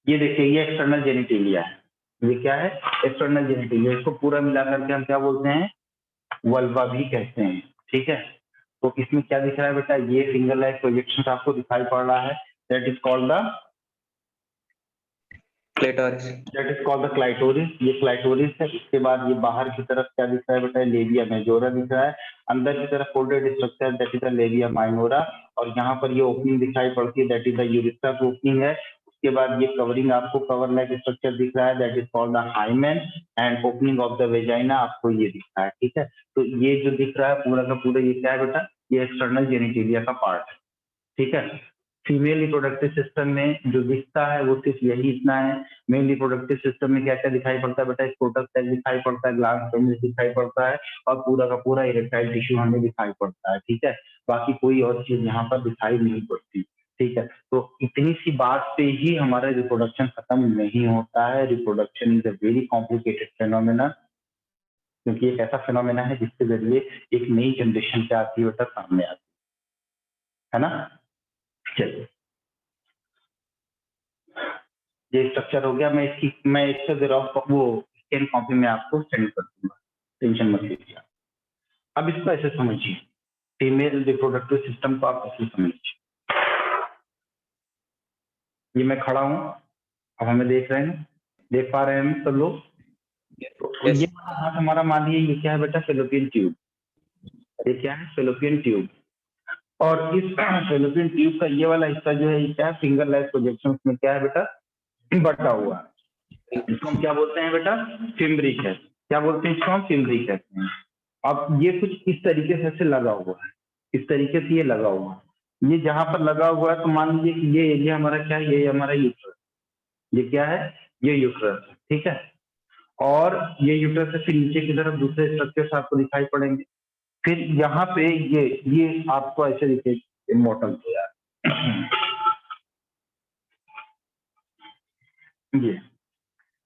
ये देखिए, ये एक्सटर्नल जेनिटेलिया है, ये क्या है, एक्सटर्नल जेनिटेलिया। इसको पूरा मिला करके हम क्या बोलते हैं, वल्वा भी कहते हैं, ठीक है। तो इसमें क्या दिख रहा है बेटा, ये फिंगर लाइक प्रोजेक्शन आपको दिखाई पड़ रहा है, that is called the Clitoris. That is called the clitoris, ये क्लाइटोरिस है। इसके बाद ये बाहर की तरफ क्या दिख रहा है बेटा, लेबिया मेजोरा दिख रहा है। अंदर की तरफ folded structure, that is the labia minora. और यहाँ पर ये ओपनिंग दिखाई पड़ती है, दैट इज द यूरिथ्रस ओपनिंग है। उसके बाद ये कवरिंग आपको कवर लाइक स्ट्रक्चर दिख रहा है, that is called the hymen. And opening of the vagina आपको ये दिख रहा है, ठीक है। तो ये जो दिख रहा है पूरा का पूरा, ये क्या है बेटा, ये एक्सटर्नल जेनिटेलिया का पार्ट है, ठीक है। फीमेल रिप्रोडक्टिव सिस्टम में जो दिखता है वो सिर्फ यही इतना है। मेल रिप्रोडक्टिव सिस्टम में क्या क्या दिखाई पड़ता है बेटा? स्क्रोटल सेल दिखाई पड़ता है, ग्लैंड पेनिस दिखाई पड़ता है और पूरा का पूरा इरेक्टाइल टिश्यू हमें दिखाई पड़ता है। ठीक है, बाकी कोई और चीज यहाँ पर दिखाई नहीं पड़ती। ठीक है, तो इतनी सी बात पे ही हमारा रिप्रोडक्शन खत्म नहीं होता है। Reproduction is a very complicated phenomena, क्योंकि एक ऐसा फेनोमेना है जिसके जरिए एक नई जनरेशन क्या आती है बेटा? सामने आती है ना। चलिए, ये स्ट्रक्चर हो गया। मैं इसका जेरॉक्स वो स्कैन कॉपी में आपको सेंड कर दूंगा, टेंशन मत लीजिए। अब इसको ऐसे समझिए, फीमेल रिप्रोडक्टिव सिस्टम को आप ऐसे समझिए। ये मैं खड़ा हूँ, अब हमें देख रहे हैं, देख पा रहे हैं हम सब लोग। तो Yes. ये हाथ हमारा मान लीजिए ये क्या है बेटा? Fallopian tube. ये क्या है? Fallopian tube. और इस फेलोपियन ट्यूब का ये वाला हिस्सा जो है ये क्या है? फिंगर लाइक प्रोजेक्शन में क्या है बेटा? बटा हुआ है। इसको हम क्या बोलते हैं बेटा? फिम्ब्रिक है। क्या बोलते हैं इसको? हम फिम्ब्रिक कहते हैं। अब ये कुछ इस तरीके से ऐसे लगा हुआ है, इस तरीके से ये लगा हुआ है। ये जहां पर लगा हुआ है तो मान लीजिए कि ये एरिया हमारा क्या है? ये हमारा यूट्रस। ये क्या है? ये यूट्रस है। ठीक है, और ये यूट्रस से फिर नीचे की तरफ दूसरे स्ट्रक्चर्स आपको दिखाई पड़ेंगे। फिर यहाँ पे ये आपको ऐसे दिखेगा इमोर्टल तो यार ये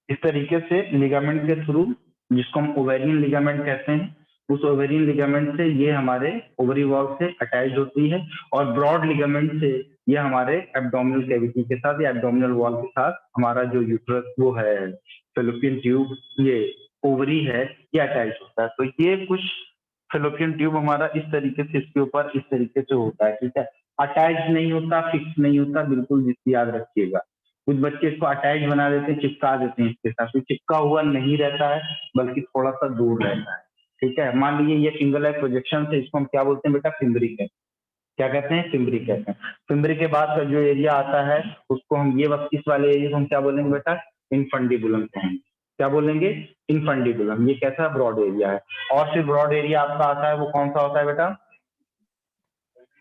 इस तरीके से लिगामेंट के थ्रू, जिसको हम ओवेरियन लिगामेंट कहते हैं, उस ओवेरियन लिगामेंट से ये हमारे ओवरी वॉल से अटैच होती है और ब्रॉड लिगामेंट से ये हमारे एब्डोमिनल कैविटी के साथ या एब्डोमिनल वॉल के साथ हमारा जो यूट्रस वो है फेलोपियन ट्यूब, ये ओवरी है, ये अटैच होता है। तो ये कुछ फेलोपियन ट्यूब हमारा इस तरीके से इसके ऊपर इस तरीके से होता है। ठीक है, अटैच नहीं होता, फिक्स नहीं होता, बिल्कुल जिसकी याद रखिएगा। कुछ बच्चे इसको अटैच बना देते हैं, चिपका देते हैं इसके साथ, तो चिपका हुआ नहीं रहता है बल्कि थोड़ा सा दूर रहता है। ठीक है, मान लीजिए ये फिंगर लाइक प्रोजेक्शन से, इसको हम क्या बोलते हैं बेटा? फिम्ब्रिक है। क्या कहते हैं? फिम्ब्रिक कहते हैं। फिम्ब्रिक के बाद का जो एरिया आता है उसको हम ये वक्त इस वाले एरिया को हम क्या बोलेंगे बेटा? इनफंडिबुलम कहेंगे। क्या बोलेंगे? इनफंडिबुलम। ये कैसा ब्रॉड एरिया है। और फिर ब्रॉड एरिया आपका आता है वो कौन सा होता है बेटा?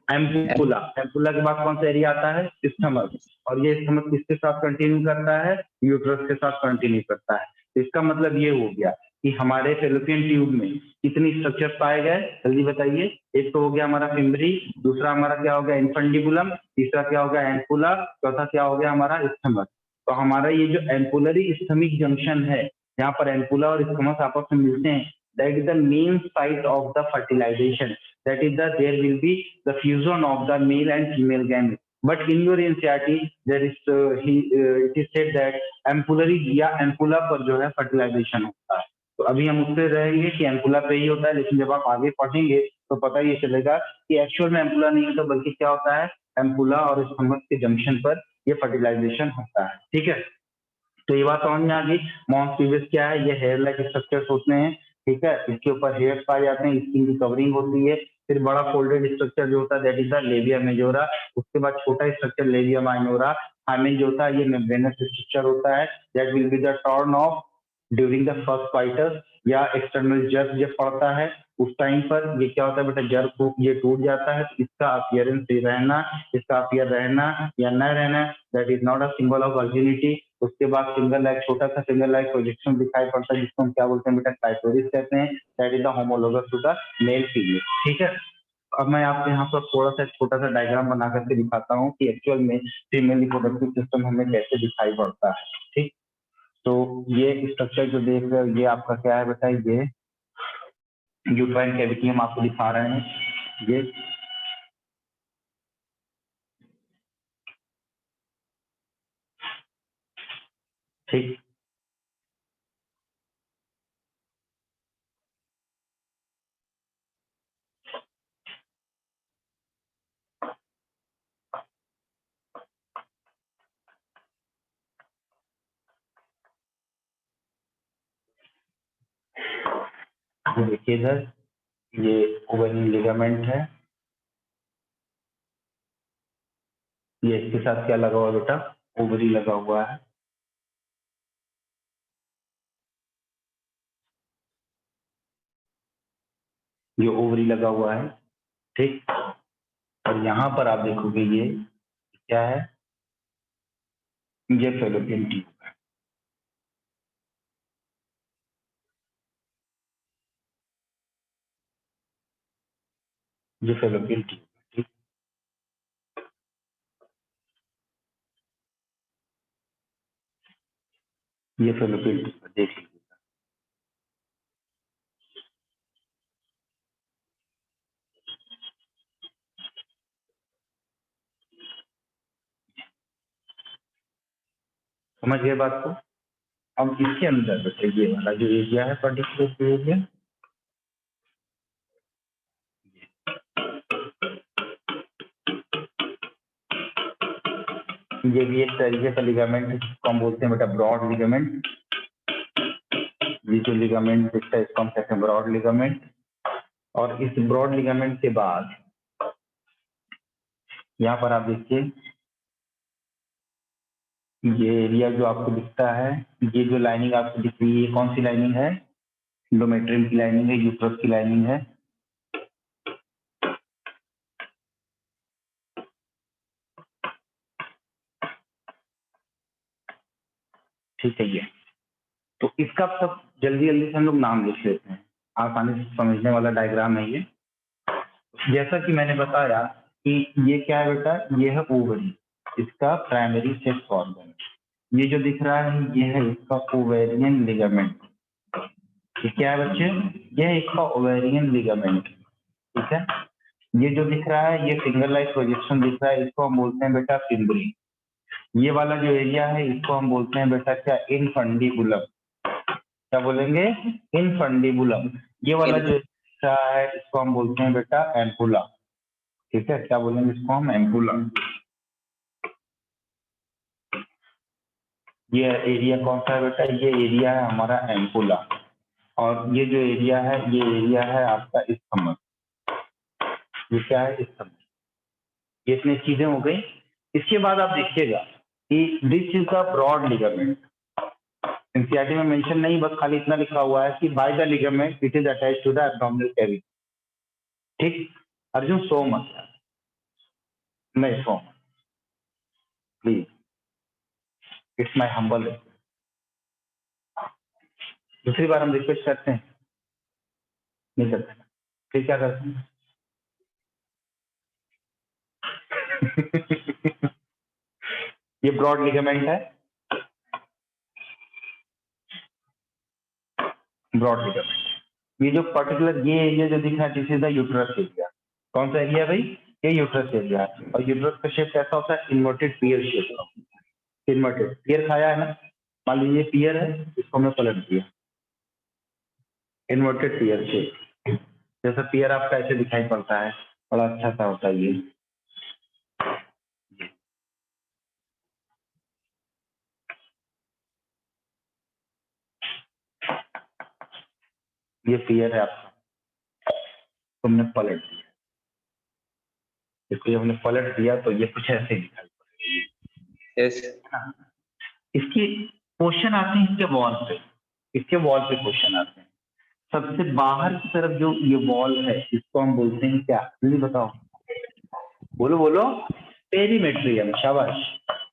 एम्पुला। एम्पुला के बाद कौन सा एरिया आता है? स्टमक। और ये स्टमक किसके साथ कंटिन्यू करता है? यूट्रस के साथ कंटिन्यू करता है। तो इसका मतलब ये हो गया कि हमारे फेलोपियन ट्यूब में कितनी स्ट्रक्चर पाए गए? जल्दी बताइए। एक तो हो गया हमारा फिम्बरी, दूसरा हमारा क्या हो गया? इनफंडिबुलम, तीसरा क्या हो गया? एम्पुला, चौथा क्या हो गया हमारा? स्टमक। तो हमारा ये जो एम्पुलरी स्टमिक जंक्शन है, जहाँ पर एम्पुला और स्टमक आपस में मिलते हैं, that is the main site of the fertilization. That is there will be the fusion of the male and female gamete. But in your NCERT there is it is said that ampullary या ampulla पर जो है fertilization होता है। तो अभी हम उससे रहेंगे कि एम्पुला पे ही होता है, लेकिन जब आप आगे पढ़ेंगे तो पता ये चलेगा कि एक्चुअल में एम्पुला नहीं होता बल्कि क्या होता है? एम्पुला और स्टमक के जंक्शन पर ये फर्टिलाइजेशन होता है। ठीक है, तो ये बात समझ में आ गई। मॉन्स पीविस क्या है? ये हेयर लाइक स्ट्रक्चर्स होते हैं। ठीक है, इसके ऊपर हेयर्स पाए जाते हैं, स्किन की कवरिंग होती है। फिर बड़ा फोल्डेड स्ट्रक्चर जो होता है that is the labia majora. उसके बाद छोटा स्ट्रक्चर लेबिया माइनोरा। हाइमेन जो होता है ये मेम्ब्रेनस स्ट्रक्चर होता है, that will be the turn off during the first fights या एक्सटर्नल जर्क जब पड़ता है उस टाइम पर ये क्या होता है बेटा? जर्क को ये टूट जाता है। इसका अपीयरेंस रहना, इसका अपीयर रहना या न रहना, that is not a symbol of virginity. उसके बाद फिंगर लाइक छोटा सा फिंगर लाइक प्रोजेक्शन दिखाई पड़ता है, जिसको हम क्या बोलते हैं बेटा? क्लाइटोरिस कहते हैं। That is the homologous to the male female. ठीक है, अब मैं आपको यहाँ पर थोड़ा सा छोटा सा डायग्राम बना करके दिखाता हूँ कि एक्चुअल में फीमेल रिप्रोडक्टिव सिस्टम हमें कैसे दिखाई पड़ता है। ठीक, तो ये स्ट्रक्चर जो देख रहे हो ये आपका क्या है बेटा? ये यूट्राइन कैविटी हम आपको दिखा रहे हैं। ये ठीक, ये देखिए इधर ये ओवेरियन लिगामेंट है। ये इसके साथ क्या लगा हुआ बेटा? ओवरी लगा हुआ है। ये ओवरी लगा हुआ है। ठीक, और यहाँ पर आप देखोगे ये क्या है, ये फेलोपियन ट्यूब है। ये फेलोपियन ट्यूब है, ठीक। ये फेलोपियन ट्यूब है, देख लीजिए। समझ गए बात को। अब इसके अंदर बेटा ये वाला जो एरिया है, पर्टिकुलर एरिया, ये भी एक तरीके का लिगामेंट है, जिसको हम बोलते हैं बेटा ब्रॉड लिगामेंट। ये जो लिगामेंट दिखता है इसको हम कहते हैं ब्रॉड लिगामेंट। और इस ब्रॉड लिगामेंट के बाद यहाँ पर आप देखिए, ये एरिया जो आपको दिखता है, ये जो लाइनिंग आपको दिख रही है, ये कौन सी लाइनिंग है, एंडोमेट्रियम की लाइनिंग है, यूट्रस की लाइनिंग है। ठीक है ये, तो इसका सब जल्दी जल्दी से हम लोग नाम लिख लेते हैं, आसानी से समझने वाला डायग्राम है ये। जैसा कि मैंने बताया कि ये क्या है बेटा, ये है ओवरी, इसका प्राइमरी सेक्स ऑर्गन। ये जो दिख रहा है ये है इसका ओवेरियन लिगामेंट। ये क्या है बच्चे, ये है इसका ओवेरियन लिगामेंट, ठीक है। ये जो दिख रहा है ये फिंगर लाइक प्रोजेक्शन दिख रहा है, इसको हम बोलते हैं बेटा फिम्बरी। ये वाला जो एरिया है इसको हम बोलते हैं बेटा क्या, इनफंडिबुलम। क्या बोलेंगे, इनफंडिबुलम। ये वाला जो दिख रहा है इसको हम बोलते हैं बेटा एम्पुला, ठीक है। क्या बोलेंगे इसको हम, एम्पुला। ये एरिया कौन सा है बेटा, ये एरिया है हमारा एम्पुला। और ये जो एरिया है ये एरिया है आपका स्टमक। ये क्या है, स्टमक। ये इतनी चीजें हो गई। इसके बाद आप देखिएगा कि this is the broad ligament. NCERT में मेंशन नहीं, बस खाली इतना लिखा हुआ है कि by the ligament it is attached to the abdominal cavity. ठीक, अर्जुन सो मत, नहीं सो मत please, it's my humble request. दूसरी बार हम रिक्वेस्ट करते हैं, नहीं करते, फिर क्या करते हैं ये ब्रॉड लिगामेंट है, ब्रॉड लिगामेंट। ये जो पर्टिकुलर ये एरिया जो दिख रहा है this is the uterus area. कौन सा एरिया भाई, ये यूट्रस एरिया है। और यूट्रस का शेप कैसा होता है, इन्वर्टेड पियर शेप का। इन्वर्टेड पियर खाया है ना, मान लीजिए पियर है, इसको हमने पलट दिया, इन्वर्टेड पियर शेप। जैसा पियर आपका ऐसे दिखाई पड़ता है, बड़ा अच्छा सा होता है ये पियर है आपका, तुमने पलट दिया, इसको हमने पलट दिया तो ये कुछ ऐसे दिखाई पड़ेगा। Yes. इसकी क्वेश्चन आते हैं इसके वॉल पे, इसके वॉल पे क्वेश्चन आते हैं। सबसे बाहर की तरफ जो ये वॉल है इसको हम बोलते हैं क्या, जल्दी बताओ, बोलो बोलो, पेरीमेट्रियम। शाबाश,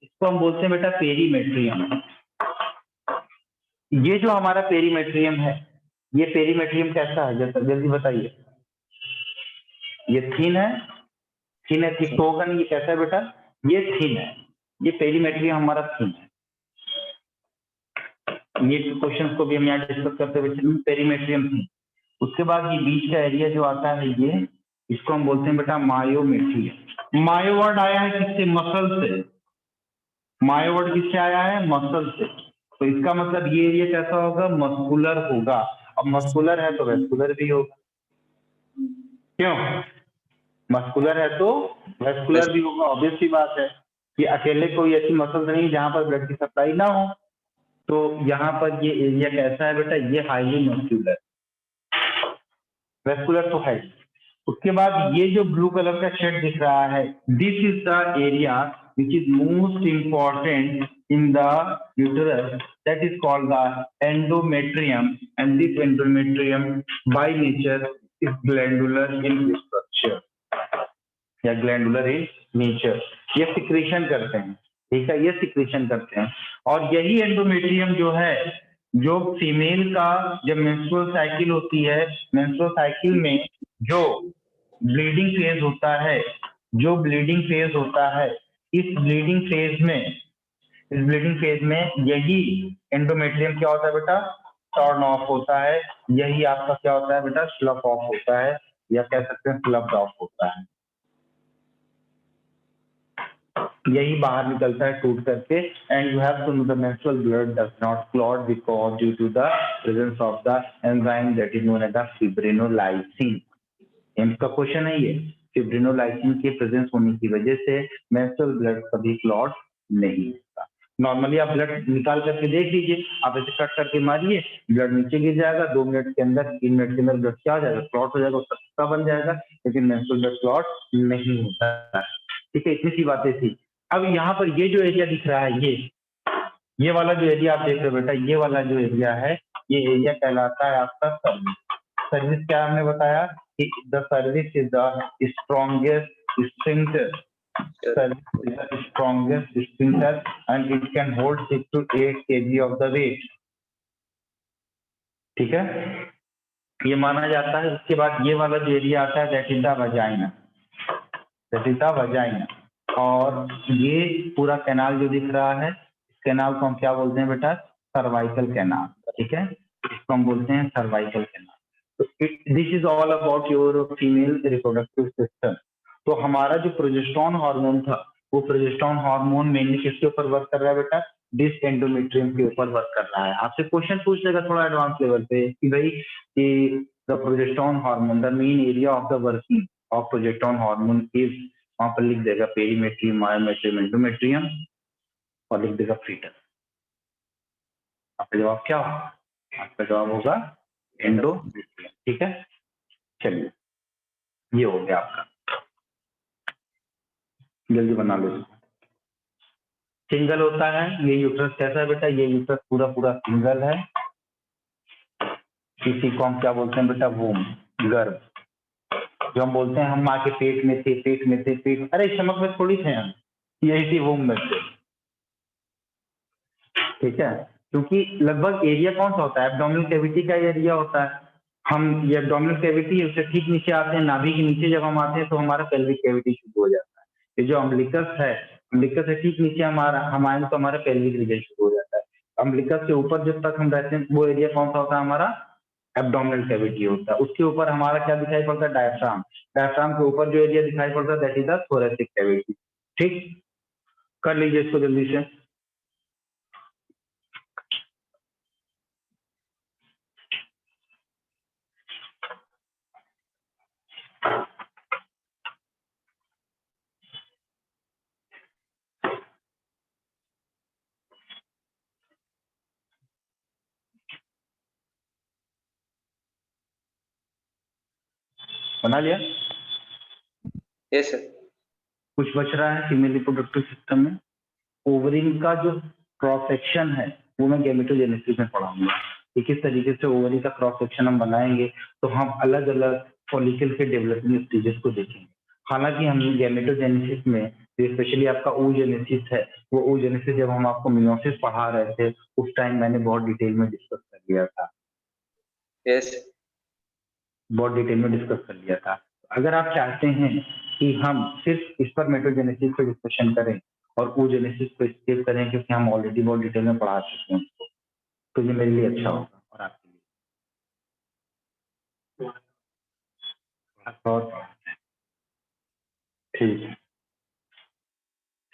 इसको हम बोलते हैं बेटा पेरीमेट्रियम। ये जो हमारा पेरीमेट्रियम है, ये पेरीमेट्रियम कैसा है, जल्दी बताइए। ये थिन है, थिन है, थिक तो होगा नहीं। ये कैसा है बेटा, ये थिन है, ये पेरीमेट्रियम हमारा थिन है। ये क्वेश्चन को भी हम यहाँ डिस्कस करते हुए पेरीमेट्रियम थी। उसके बाद ये बीच का एरिया जो आता है ये, इसको हम बोलते हैं बेटा मायोमेट्रियम। मायोवर्ड आया है किससे, मसल से। मायोवर्ड किससे आया है, मसल से। तो इसका मतलब ये एरिया कैसा होगा, मस्कुलर होगा। अब मस्कुलर है तो वेस्कुलर भी होगा, क्यों, मस्कुलर है तो वेस्कुलर भी होगा। ऑब्वियस सी बात है कि अकेले कोई ऐसी मसल नहीं जहां पर ब्लड की सप्लाई ना हो। तो यहाँ पर ये एरिया कैसा है बेटा, ये हाईली मस्कुलर, वेस्कुलर तो है। उसके बाद ये जो ब्लू कलर का शेड दिख रहा है, this is the area which is most important in the uterus, that is called the endometrium, and this endometrium by nature is glandular in structure या glandular in nature। ये secretion करते हैं, ठीक है, ये सिक्रीशन करते हैं। और यही एंडोमेट्रियम जो है, जो फीमेल का जब मेंस्ट्रुअल साइकिल होती है, मेंस्ट्रुअल साइकिल में जो ब्लीडिंग फेज होता है, जो ब्लीडिंग फेज होता है, इस ब्लीडिंग फेज में यही एंडोमेट्रियम क्या होता है बेटा, टर्न ऑफ होता है। यही आपका क्या होता है बेटा, स्लफ ऑफ होता है, या कह सकते हैं स्लफ ऑफ होता है। यही बाहर निकलता है टूट करके। And you have to know the menstrual blood does not clot because due to the presence of the enzyme that is known as the fibrinolysin. AIIMS का क्वेश्चन है ये, फिब्रिनोलाइसिन के प्रेजेंस होने की वजह से मेंस्ट्रुअल ब्लड कभी क्लॉट नहीं होता। नॉर्मली आप ब्लड निकाल करके देख लीजिए, आप ऐसे कट करके मारिए, ब्लड नीचे गिर जाएगा, 2 मिनट के अंदर 3 मिनट के अंदर ब्लड क्या हो जाएगा, क्लॉट हो जाएगा, उसका थक्का बन जाएगा। लेकिन मेंस्ट्रुअल ब्लड क्लॉट नहीं होता है, ठीक है, इतनी सी बातें थी। अब यहाँ पर ये जो एरिया दिख रहा है, ये वाला जो एरिया आप देख रहे हो बेटा, ये वाला जो एरिया है, ये एरिया कहलाता है आपका सर्विस। सर्विस क्या हमने बताया कि the cervix is the strongest sphincter, cervix is the strongest sphincter and it can hold 6 to 8 kg of the weight, ठीक है, ये माना जाता है। उसके बाद ये वाला जो एरिया आता है that is the vagina, that is the vagina. और ये पूरा कैनाल जो दिख रहा है, इस कैनाल को हम क्या बोलते हैं बेटा, सर्वाइकल कैनाल, ठीक है, इसको हम बोलते हैं सर्वाइकल कैनाल। तो this is all about your female reproductive system. तो हमारा जो प्रोजेस्टेरोन हार्मोन था, वो प्रोजेस्टेरोन हार्मोन मेनली किसके ऊपर वर्क कर रहा है बेटा, डिस एंडोमेट्रियम के ऊपर वर्क कर रहा है। आपसे क्वेश्चन पूछ लेगा थोड़ा एडवांस लेवल पे कि भाई कि the progesterone hormone, the main area of the working of progesterone hormone is, वहां पर लिख देगा पेरीमेट्रियम, मायोमेट्रियम, एंडोमेट्रियम, और लिख देगा फीटस। आपका जवाब क्या होगा, आपका जवाब होगा एंडोमेट्रियम, ठीक है। चलिए ये हो गया आपका, जल्दी बना लो। सिंगल होता है ये यूट्रस, कैसा है बेटा, ये यूट्रस पूरा पूरा सिंगल है। इसी को हम क्या बोलते हैं बेटा, वूम, गर्भ। जो हम बोलते हैं हम माँ के पेट में थे, पेट, अरे स्टमक में थोड़ी थे हम, यही थी वूम में थे, ठीक है। क्योंकि लगभग एरिया कौन सा होता है, एब्डोमिनल कैविटी का एरिया होता है। हम ये एब्डोमिनल कैविटी उससे ठीक नीचे आते हैं, नाभि के नीचे जब हम आते हैं तो हमारा पेल्विक कैविटी शुरू हो जाता है। ये जो अम्बिलिकस है, अम्बिलिकस से ठीक नीचे हम आएंगे तो हमारा पेल्विक रीजन शुरू हो जाता है। अम्बिलिकस के ऊपर जब तक हम रहते हैं वो एरिया कौन सा होता है, हमारा एब्डोमिनल कैविटी होता है। उसके ऊपर हमारा क्या दिखाई पड़ता है, डायफ्राम। डायफ्राम के ऊपर जो एरिया दिखाई पड़ता है that is the thoracic cavity. ठीक, कर लीजिए इसको जल्दी से। बना लिया? Yes, sir. कुछ बच रहा है फीमेल रिप्रोडक्टिव सिस्टम में? ओवरी का जो क्रॉस सेक्शन है वो मैं गैमेटोजेनेसिस में पढ़ाऊंगा कि किस तरीके से ओवरी का क्रॉस सेक्शन हम बनाएंगे तो हम अलग अलग फॉलिकल के डेवलपमेंट स्टेजेस को देखेंगे। हालांकि हम गैमेटोजेनेसिस में स्पेशली आपका oogenesis है, वो oogenesis जब हम आपको मियोसिस पढ़ा रहे थे उस टाइम मैंने बहुत डिटेल में डिस्कस कर लिया था। Yes. बहुत डिटेल में डिस्कस कर लिया था। अगर आप चाहते हैं कि हम सिर्फ स्पर्मेटोजेनेसिस पे डिस्कशन करें और oogenesis पे स्किप करें क्योंकि हम ऑलरेडी बहुत डिटेल में पढ़ा चुके हैं उसको, तो ये मेरे लिए अच्छा होगा और आपके लिए और ठीक है,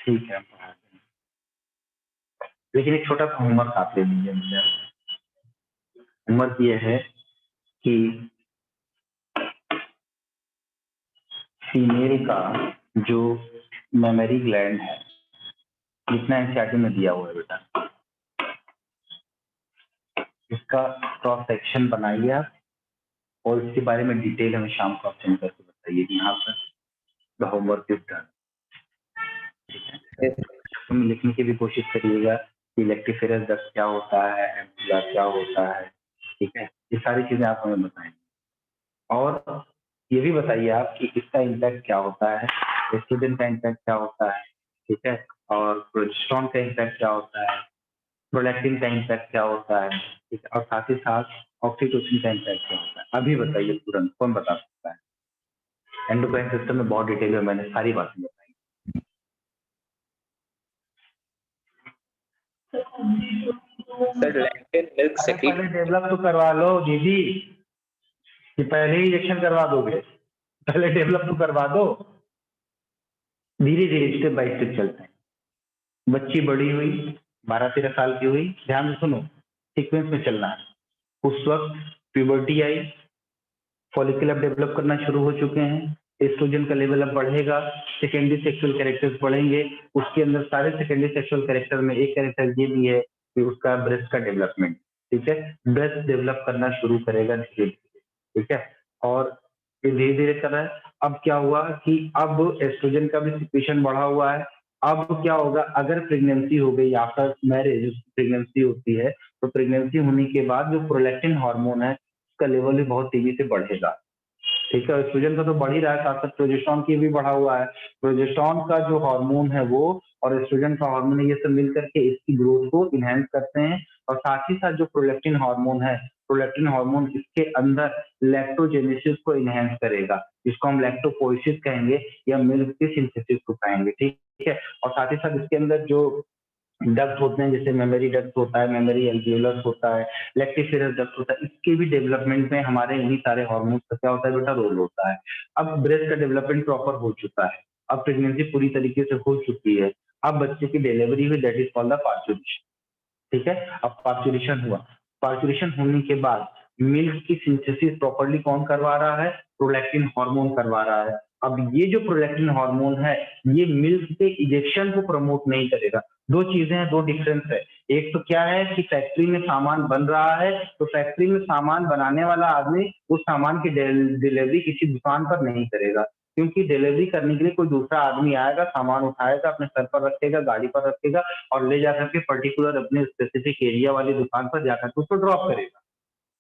ठीक है, हम पढ़ाते हैं। लेकिन एक छोटा सा होमवर्क आप ले लीजिए मुझे। होमवर्क ये है कि फीमेल का जो मेमोरी ग्लैंड है, जितना एनसीईआरटी में दिया हुआ है बेटा, इसका क्रॉस सेक्शन बनाइए आप और इसके बारे में डिटेल हमें शाम को आप सेंड करके बताइए कि यहाँ पर द होमवर्क इज डन। ठीक है, Yes. तुम लिखने की भी कोशिश करिएगा कि इलेक्ट्रोफेरस डस्ट क्या होता है, एम्पुला क्या होता है, ठीक है, ये सारी चीजें आप हमें बताएंगे। और ये भी बताइए आप कि इसका इम्पैक्ट क्या होता है, एस्ट्रोजन का इम्पैक्ट क्या होता है, ठीक है, और प्रोजेस्टेरोन का इम्पैक्ट क्या होता है, प्रोलैक्टिन का इम्पैक्ट क्या होता है, ठीक है, और साथ ही साथ ऑक्सीटोसिन का इम्पैक्ट क्या होता है। अभी बताइए तुरंत, कौन बता सकता है? एंडोक्राइन सिस्टम में बहुत डिटेल में मैंने सारी बातें बताई। सर लैक्टेन मिल्क अरे सेक्रेट। पहले डेवलप तो करवा लो दीदी, कि पहले ही इंजेक्शन करवा दोगे? पहले डेवलप तो करवा दो। धीरे धीरे स्टेप बाय स्टेप चलते हैं। बच्ची बड़ी हुई, 12-13 साल की हुई, ध्यान से सुनो, सीक्वेंस में चलना है। उस वक्त प्यूबर्टी आई, फॉलिकल अब डेवलप करना शुरू हो चुके हैं, एस्ट्रोजन का लेवल अब बढ़ेगा, सेकेंडरी सेक्सुअल कैरेक्टर्स बढ़ेंगे। उसके अंदर सारे सेकेंडरी सेक्सुअल कैरेक्टर में एक कैरेक्टर ये भी है कि उसका ब्रेस्ट का डेवलपमेंट, ठीक है, ब्रेस्ट डेवलप करना शुरू करेगा धीरे धीरे, ठीक है, और ये धीरे धीरे कर रहा है। अब क्या हुआ कि अब एस्ट्रोजन का भी सिक्वेशन बढ़ा हुआ है। अब क्या होगा, अगर प्रेगनेंसी हो गई, आफ्टर मैरिज प्रेगनेंसी होती है, तो प्रेगनेंसी होने के बाद जो प्रोलैक्टिन हार्मोन है उसका लेवल भी बहुत तेजी से बढ़ेगा, ठीक है। एस्ट्रोजन का तो बढ़ ही रहा है, साथ साथ प्रोजेस्टेरोन की भी बढ़ा हुआ है। प्रोजेस्टेरोन का जो हार्मोन है वो और एस्ट्रोजन का हार्मोन है, ये सब मिलकर के इसकी ग्रोथ को इनहेंस करते हैं। और साथ ही साथ जो प्रोलैक्टिन हार्मोन है, प्रोलैक्टिन हार्मोन इसके अंदर लैक्टोजेनेसिस को इनहेंस करेगा, जिसको हम लैक्टोपोइसिस कहेंगे या मिल्क की सिंथेसिस को कहेंगे, ठीक है। और साथ ही साथ इसके अंदर जो डक्ट होते हैं, जैसे मेमोरी डक्ट होता है, मेमोरी एल्वियोलस होता है, लेक्टिफेरस डक्ट होता है, इसके भी डेवलपमेंट में हमारे इन्हीं सारे हार्मोन्स का क्या होता है बेटा, रोल होता है। अब ब्रेस्ट का डेवलपमेंट प्रॉपर हो चुका है, अब प्रेगनेंसी पूरी तरीके से हो चुकी है, अब बच्चे की डिलीवरी हुई, that is called the parturition, ठीक है। अब पार्चुरेशन हुआ, पार्चुरेशन होने के बाद मिल्क की सिंथेसिस प्रॉपर्ली कौन करवा रहा है, प्रोलैक्टिन हार्मोन करवा रहा है। अब ये जो प्रोलैक्टिन हार्मोन है, ये मिल्क के इजेक्शन को प्रमोट नहीं करेगा। दो चीजें हैं, दो डिफरेंस है। एक तो क्या है कि फैक्ट्री में सामान बन रहा है, तो फैक्ट्री में सामान बनाने वाला आदमी उस सामान की डिलीवरी किसी दुकान पर नहीं करेगा, क्योंकि डिलीवरी करने के लिए कोई दूसरा आदमी आएगा, सामान उठाएगा, अपने सर पर रखेगा, गाड़ी पर रखेगा और ले जाकर के पर्टिकुलर अपने स्पेसिफिक एरिया वाली दुकान पर जाकर के उसको ड्रॉप करेगा।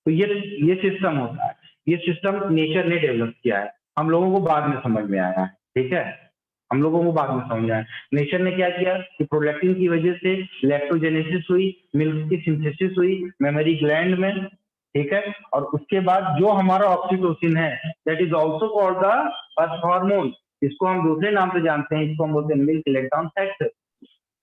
तो ये सिस्टम होता है, ये सिस्टम नेचर ने डेवलप किया है, हम लोगों को बाद में समझ में आया है, ठीक है, हम लोगों को बाद में समझ में आया। नेचर ने क्या किया कि प्रोलैक्टिन की वजह से लैक्टोजेनेसिस हुई, मिल्क की सिंथेसिस हुई मेमोरी ग्लैंड में, ठीक है, और उसके बाद जो हमारा ऑक्सीटोसिन है, that is also called the earth hormone. इसको हम दूसरे नाम से जानते हैं, इसको हम बोलते हैं मिल्क लेट डाउन फैक्टर।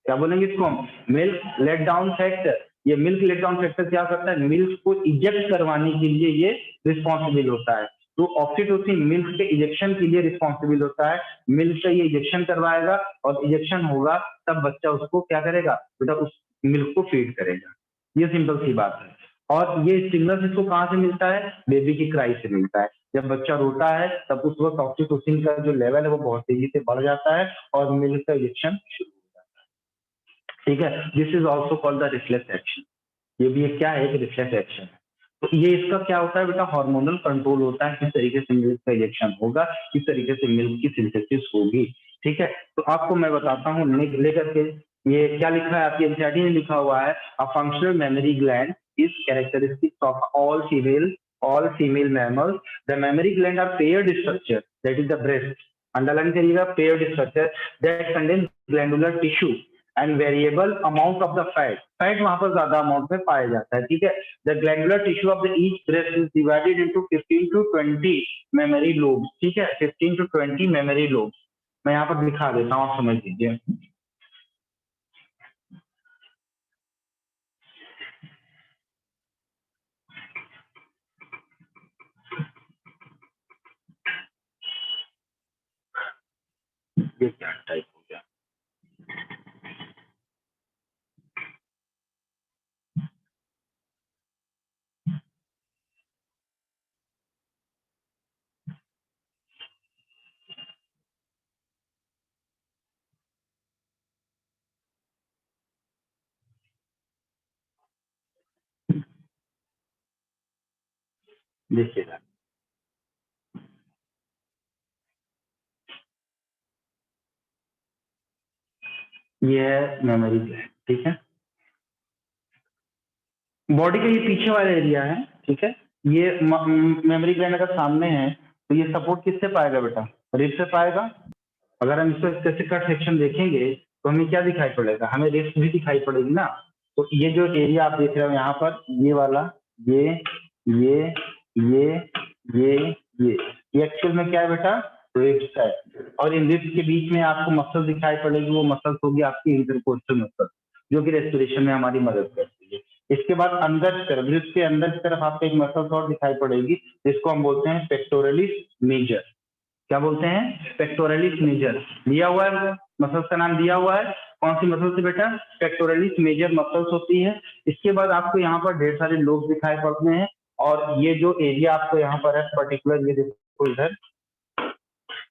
क्या बोलेंगे इसको हम, मिल्क लेट डाउन फैक्टर। ये मिल्क लेट डाउन फैक्टर क्या करता है, मिल्क को इजेक्ट करवाने के लिए ये रिस्पॉन्सिबल होता है। तो ऑक्सीटोसिन मिल्क के इजेक्शन के लिए रिस्पॉन्सिबल होता है, मिल्क का ये इजेक्शन करवाएगा और इजेक्शन होगा तब बच्चा उसको क्या करेगा बेटा, उस मिल्क को फीड करेगा। ये सिंपल सी बात है। और ये सिग्नल इसको कहाँ से मिलता है, बेबी की क्राई से मिलता है। जब बच्चा रोता है तब उस वक्त ऑक्सीटोसिन का जो लेवल है वो बहुत तेजी से बढ़ जाता है और मिल्क का इजेक्शन शुरू हो जाता है, ठीक है। This is also called the reflex action. ये भी एक क्या है, एक रिफ्लेक्स एक्शन है। तो ये इसका क्या होता है बेटा, हार्मोनल कंट्रोल होता है, किस तरीके से मिल्क का इजेक्शन होगा, किस तरीके से मिल्क की सिंथेसिस होगी, ठीक है। तो आपको मैं बताता हूँ लेकर के, ये क्या लिखा है आपकी एनसीईआरटी में लिखा हुआ है, a functional mammary gland is characteristic of all female mammals. The mammary gland are paired structure, that is the breast. Underline करिएगा, paired structure that contains glandular tissue and variable amount of the fat वहां पर ज्यादा amount में पाया जाता है, ठीक है। The glandular tissue of the each breast is divided into 15 to 20 memory lobes, ठीक है, 15 to 20 memory lobes। मैं यहाँ पर दिखा देता हूँ, आप समझ लीजिए। ये क्या टाइप हो गया, देखिएगा, ये है मेमोरी ग्लैंड, ठीक है। बॉडी का ये पीछे वाला एरिया है, ठीक है। ये मेमोरी ग्लैंड अगर सामने है तो ये सपोर्ट किससे पाएगा बेटा, रिब से पाएगा। अगर हम इसको स्पेसिफिक कट सेक्शन देखेंगे तो हमें क्या दिखाई पड़ेगा, हमें रिस्ट भी दिखाई पड़ेगी ना। तो ये जो एरिया आप देख रहे हो यहाँ पर, ये वाला, ये ये एक्चुअल में क्या है बेटा, रिस्ट है। और इन रिस्ट के बीच में आपको मसल दिखाई पड़ेगी, वो मसल्स होगी आपकी इंटरकोस्टल मसल, जो कि रेस्पिरेशन में हमारी मदद करती है। इसके बाद अंदर की तरफ, रिस्ट के अंदर की तरफ आपको एक मसल और दिखाई पड़ेगी, जिसको हम बोलते हैं पेक्टोरलिस मेजर। क्या बोलते हैं, पेक्टोरलिस मेजर। दिया हुआ है, मसल्स का नाम दिया हुआ है। कौन सी मसल्स है बेटा, पेक्टोरलिस मेजर मसल्स होती है। इसके बाद आपको यहाँ पर ढेर सारे लोब दिखाई पड़ते हैं, और ये जो एरिया आपको यहाँ पर है पर्टिकुलर, ये देखो इधर,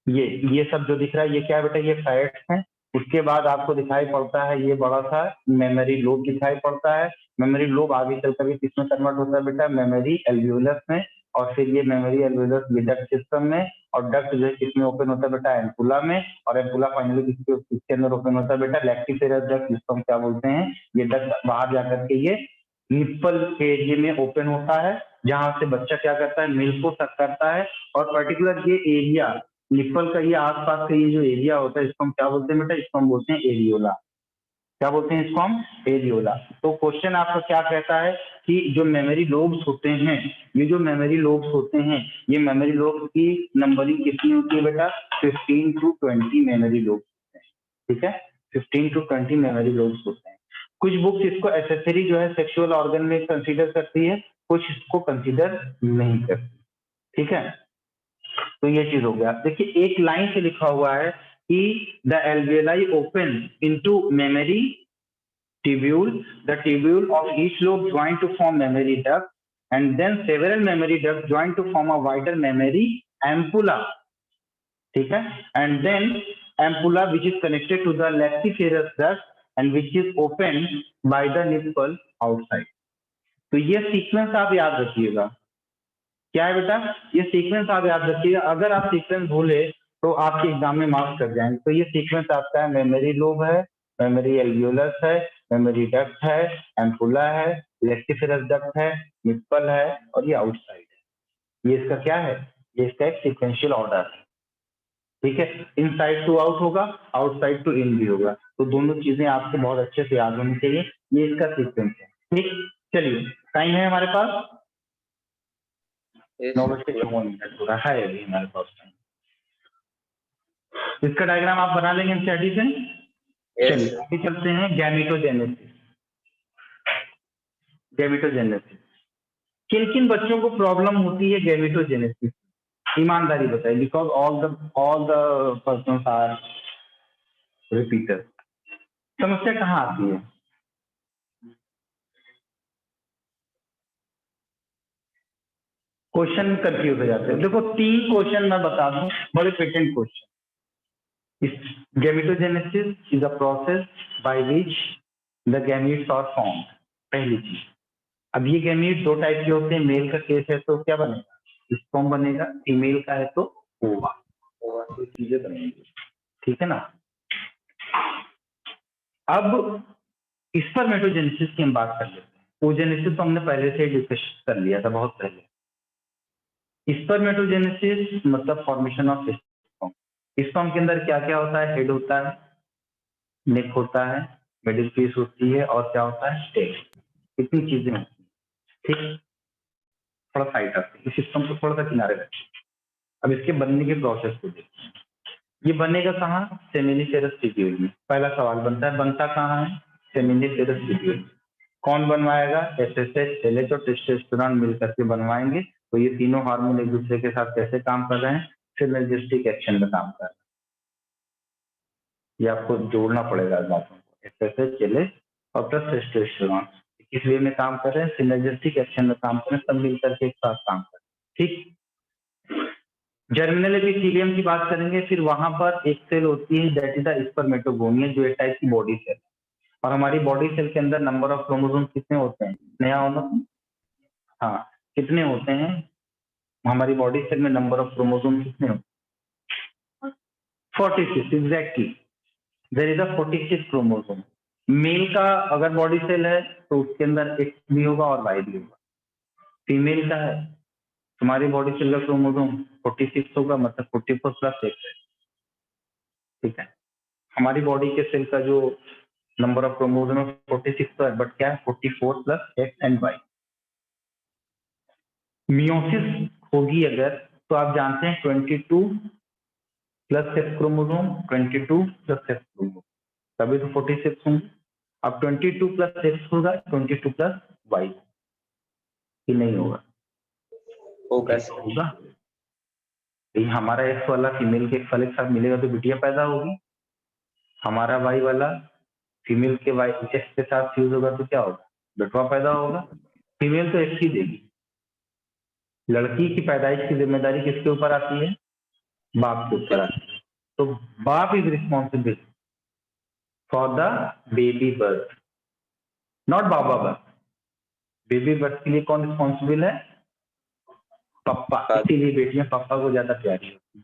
ये सब जो दिख रहा है ये क्या है बेटा, ये फैट्स हैं। उसके बाद आपको दिखाई पड़ता है ये बड़ा सा मेमोरी लोब दिखाई पड़ता है। मेमोरी लोब आगे चल करके किसमें कन्वर्ट होता है बेटा, मेमोरी एल्वियोलस में। और फिर ये मेमोरी एल्वियोलस ये डक्ट सिस्टम में, और डक्ट जो है किसमें ओपन होता है बेटा, एम्पुला में। और एम्पुला फाइनली किसके अंदर ओपन होता है बेटा, लैक्टिफेरस डक्ट, जिसको हम क्या बोलते हैं, ये डक्ट बाहर जाकर के ये निप्पल के एरिया में ओपन होता है, जहां से बच्चा क्या करता है, मिल्क को सक करता है। और पर्टिकुलर ये एरिया निप्पल का, ये आसपास का ये जो एरिया होता है, इसको हम क्या बोलते हैं बेटा, इसको हम बोलते हैं एरियोला। क्या बोलते हैं इसको हम, एरियोला। तो क्वेश्चन आपका क्या कहता है कि जो मेमोरी लोब्स होते हैं, ये जो मेमोरी लोब्स होते हैं, ये मेमोरी लोब्स की नंबरिंग कितनी होती है बेटा, 15 to 20 मेमोरी लोब्स होते हैं। ठीक है, 15 to 20 मेमोरी लोब्स होते हैं। कुछ बुक्स इसको एसेसरी जो है सेक्सुअल ऑर्गन में कंसीडर करती है, कुछ इसको कंसीडर नहीं करती। ठीक है, तो ये चीज हो गया। देखिए एक लाइन से लिखा हुआ है कि the alveoli open into memory tubule, the tubule of each lobe join to form memory duct, and then several memory ducts join to form a wider memory ampulla. ठीक है, and then ampulla which is connected to the lactiferous duct and which is opened by the nipple outside. तो ये sequence आप याद रखिएगा, क्या है बेटा, ये सीक्वेंस आप याद रखिएगा। अगर आप सीक्वेंस भूले तो आपके एग्जाम में मार्क्स कट जाएंगे। तो ये सीक्वेंस आपका है, मेमोरी लोब है, मेमोरी एल्वियोलस है, मेमोरी डक्ट है, एम्पुला है, लेक्टिफेरस डक्ट है, निप्पल है, और ये आउटसाइड है। ये इसका क्या है, ये इसका एक सीक्वेंशियल ऑर्डर है। ठीक है, इनसाइड टू आउट होगा, आउटसाइड टू इन भी होगा। तो दोनों चीजें आपको बहुत अच्छे से याद होनी चाहिए। ये इसका सीक्वेंस है। ठीक, चलिए टाइम है हमारे पास, 9 बज के 54 मिनट पूरा है अभी हमारे पास टाइम। इसका डायग्राम आप बना लेंगे एनसीईआरटी से। चलिए आगे चलते हैं, गैमेटोजेनेसिस। गैमेटोजेनेसिस किन किन बच्चों को प्रॉब्लम होती है गैमेटोजेनेसिस, ईमानदारी बताइए, because all the persons are repeater. समस्या कहाँ आती है, क्वेश्चन कंफ्यूज हो जाते हैं। देखो 3 क्वेश्चन मैं बता दूं, बड़े patent question. Gametogenesis is a process by which the gametes are formed. पहली चीज, अब ये गैमीट 2 टाइप के होते हैं, मेल का केस है तो क्या बनेगा, स्पर्म बनेगा, फीमेल का है तो ओवा, तो चीजें बनेंगी। ठीक है ना। अब स्पर्मेटोजेनेसिस की हम बात कर लेते हैं। ओजेनेसिस तो हमने पहले से डिस्कस कर लिया था बहुत पहले। स्पर्मेटोजेनेसिस मतलब फॉर्मेशन ऑफ स्पर्म। स्पर्म के अंदर क्या क्या होता है, हेड होता है, नेक होता है, मिडिल पीस होती है, और क्या होता है, टेल। इतनी चीजें होती है। ठीक, थोड़ा साइड रखते हैं, इस सिस्टम को थोड़ा सा किनारे रखते हैं। अब इसके बनने के प्रोसेस को देखते हैं। ये बनेगा कहाँ, सेमिनिफेरस ट्यूब्यूल में। पहला सवाल बनता है, बनता कहाँ है, सेमिनिफेरस ट्यूब्यूल। कौन बनवाएगा, एसएसएच, एलएच और टेस्टोस्टेरोन मिलकर के बनवाएंगे। तो ये तीनों हार्मोन एक दूसरे के साथ कैसे काम कर रहे हैं, सिनर्जिस्टिक एक्शन में काम कर रहे हैं। ये आपको जोड़ना पड़ेगा बातों को, एसएसएच, एलएच और प्लस टेस्टोस्टेरोन किस वे में काम कर रहे हैं, सिनर्जिस्टिक एक्शन में काम कर रहे हैं, सब मिलकर के एक साथ काम कर रहे हैं। ठीक, जर्मिनल एपिथेलियम की बात करेंगे, फिर वहां पर एक सेल होती है दैट इज द स्पर्मेटोगोनिया, जो एक टाइप की बॉडी सेल। और हमारी बॉडी सेल के अंदर नंबर ऑफ क्रोमोसोम कितने होते हैं, नया होना, हाँ कितने होते हैं, हमारी बॉडी सेल में नंबर ऑफ क्रोमोसोम कितने होते हैं, 46 exactly, there is a 46 chromosome. Male का अगर बॉडी सेल है तो उसके अंदर एक्स भी होगा और वाई भी होगा। फीमेल का है, तुम्हारी बॉडी सेल का क्रोमोसोम 46 होगा, मतलब 44 प्लस एक्स है। ठीक है, हमारी बॉडी के सेल का जो नंबर ऑफ क्रोमोसोम 46 तो है, बट क्या है 44 plus X and Y. Meiosis होगी अगर, तो आप जानते हैं 22 plus X chromosome, 22 plus X chromosome, तभी तो 46 होंगे। अब 22 प्लस एक्स होगा 22 प्लस वाई, कि नहीं होगा? होगा X सर। होगा। तो हमारा एक्स वाला फीमेल के एक्स वाले के साथ मिलेगा तो बिटिया पैदा होगी, हमारा वाई वाला फीमेल के वाई एक्स के साथ फ्यूज होगा तो क्या होगा? बेटवा पैदा होगा। फीमेल तो एक्स ही देगी। लड़की की पैदाइश की जिम्मेदारी किसके ऊपर आती है? बाप के ऊपर आती है। तो बाप is responsible for the baby birth, not Baba birth. Baby birth के लिए कौन रिस्पॉन्सिबल है? पप्पा। इसीलिए बेटियां पप्पा को ज्यादा प्यारी होती है,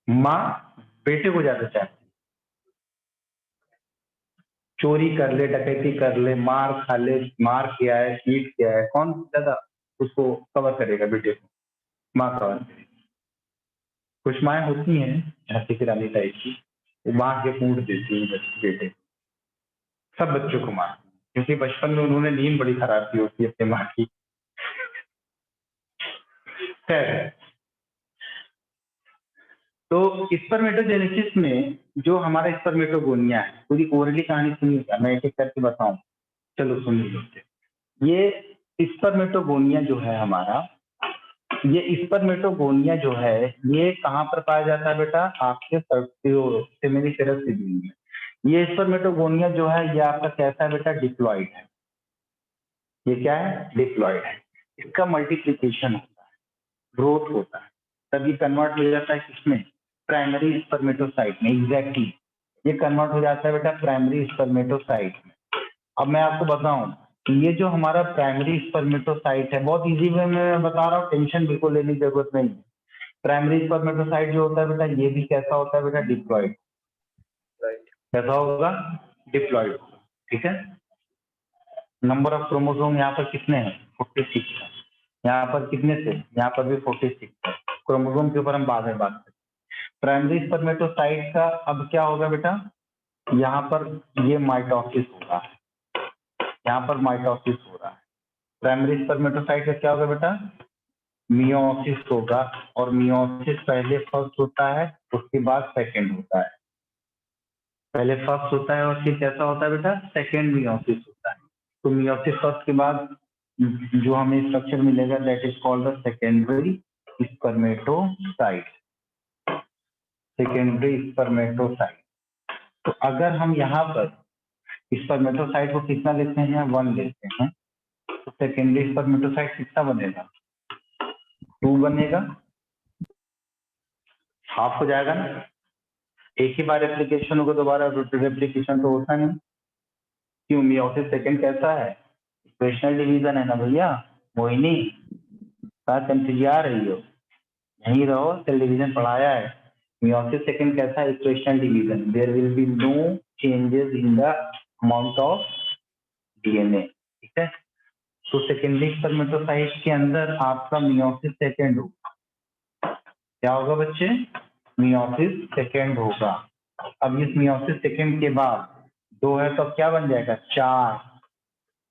माँ बेटे को ज्यादा चाहती है। चोरी कर ले, डकैती कर ले, मार खा ले, मार किया है, चीट किया है, कौन ज्यादा उसको कवर करेगा? बेटे को माँ कवर करेगी। कुछ माएँ होती हैं झांसी की रानी टाइप की, वो माँ के पूंछ देती है बेटे, सब बच्चों को मारती हैं, क्योंकि बचपन में उन्होंने नींद बड़ी खराब की होती है अपने माँ की। खैर, तो स्पर्मेटोजेनेसिस में जो हमारा स्पर्मेटोगोनिया है, पूरी ओरली कहानी सुनिएगा, मैं एक एक करके बताऊं। चलो सुन लीजिए। ये स्पर्मेटोगोनिया जो है हमारा, ये स्पर्मेटोगोनिया जो है ये कहाँ पर पाया जाता है बेटा? आपके सेमिनिफेरस सीजन में। ये स्पर्मेटोगोनिया जो है ये आपका कैसा है बेटा? डिप्लॉइड है। ये क्या है? डिप्लॉइड है। इसका मल्टीप्लिकेशन होता है, ग्रोथ होता है, तभी कन्वर्ट हो जाता है किसमें? प्राइमरी स्पर्मेटोसाइट में। एग्जैक्टली ये कन्वर्ट हो जाता है बेटा प्राइमरी स्पर्मेटोसाइट में। अब मैं आपको बताऊं, ये जो हमारा प्राइमरी स्पर्मेटोसाइट है, बहुत इजी वे में मैं बता रहा हूँ, टेंशन बिल्कुल लेने की जरूरत नहीं है। प्राइमरी स्पर्मेटोसाइट जो होता है बेटा, ये भी कैसा होता है बेटा? डिप्लॉइड। राइट। कैसा होगा? डिप्लॉइड। ठीक है। नंबर ऑफ क्रोमोसोम यहाँ पर कितने हैं? 46 है। यहाँ पर कितने थे? यहाँ पर भी 46 है। क्रोमोसोम के ऊपर हम बाद में बात करें। प्राइमरी स्पर्मेटोसाइट का अब क्या होगा बेटा? यहाँ पर ये माइटोसिस होगा, यहाँ पर माइटोसिस हो रहा है। प्राइमरी स्पर्मेटोसाइट का क्या होगा बेटा? मियोसिस होगा, और मियोसिस पहले फर्स्ट होता है, उसके बाद सेकंड होता है। पहले फर्स्ट होता है और फिर कैसा होता है बेटा? सेकंड मियोसिस होता है। तो मियोसिस फर्स्ट के बाद जो हमें स्ट्रक्चर मिलेगा that is called the secondary spermatocyte. Secondary spermatocyte. तो अगर हम यहाँ पर स्पर्मेटोसाइट को कितना लेते हैं? 1 लेते हैं, तो सेकेंडरी स्पर्मेटोसाइट कितना बनेगा? 2 बनेगा। हाफ हो जाएगा ना। एक ही बार रेप्लिकेशन होगा, दोबारा रेप्लिकेशन तो होता नहीं। क्यों? मियोसिस सेकंड कैसा है? इक्वेशनल डिवीजन है ना भैया। मोहिनी कहाँ कंफ्यूज आ रही हो? यहीं रहो, सेल डिवीजन पढ़ाया है। मियोसिस सेकंड कैसा है? Equational division. There will be no changes in the amount of DNA. ठीक है। तो सेकेंडरी स्पर्मेटोसाइट के अंदर आपका मियोसिस सेकंड होगा। क्या होगा बच्चे? मियोसिस सेकंड होगा। अब इस मियोसिस सेकंड के बाद 2 है तो अब क्या बन जाएगा? 4।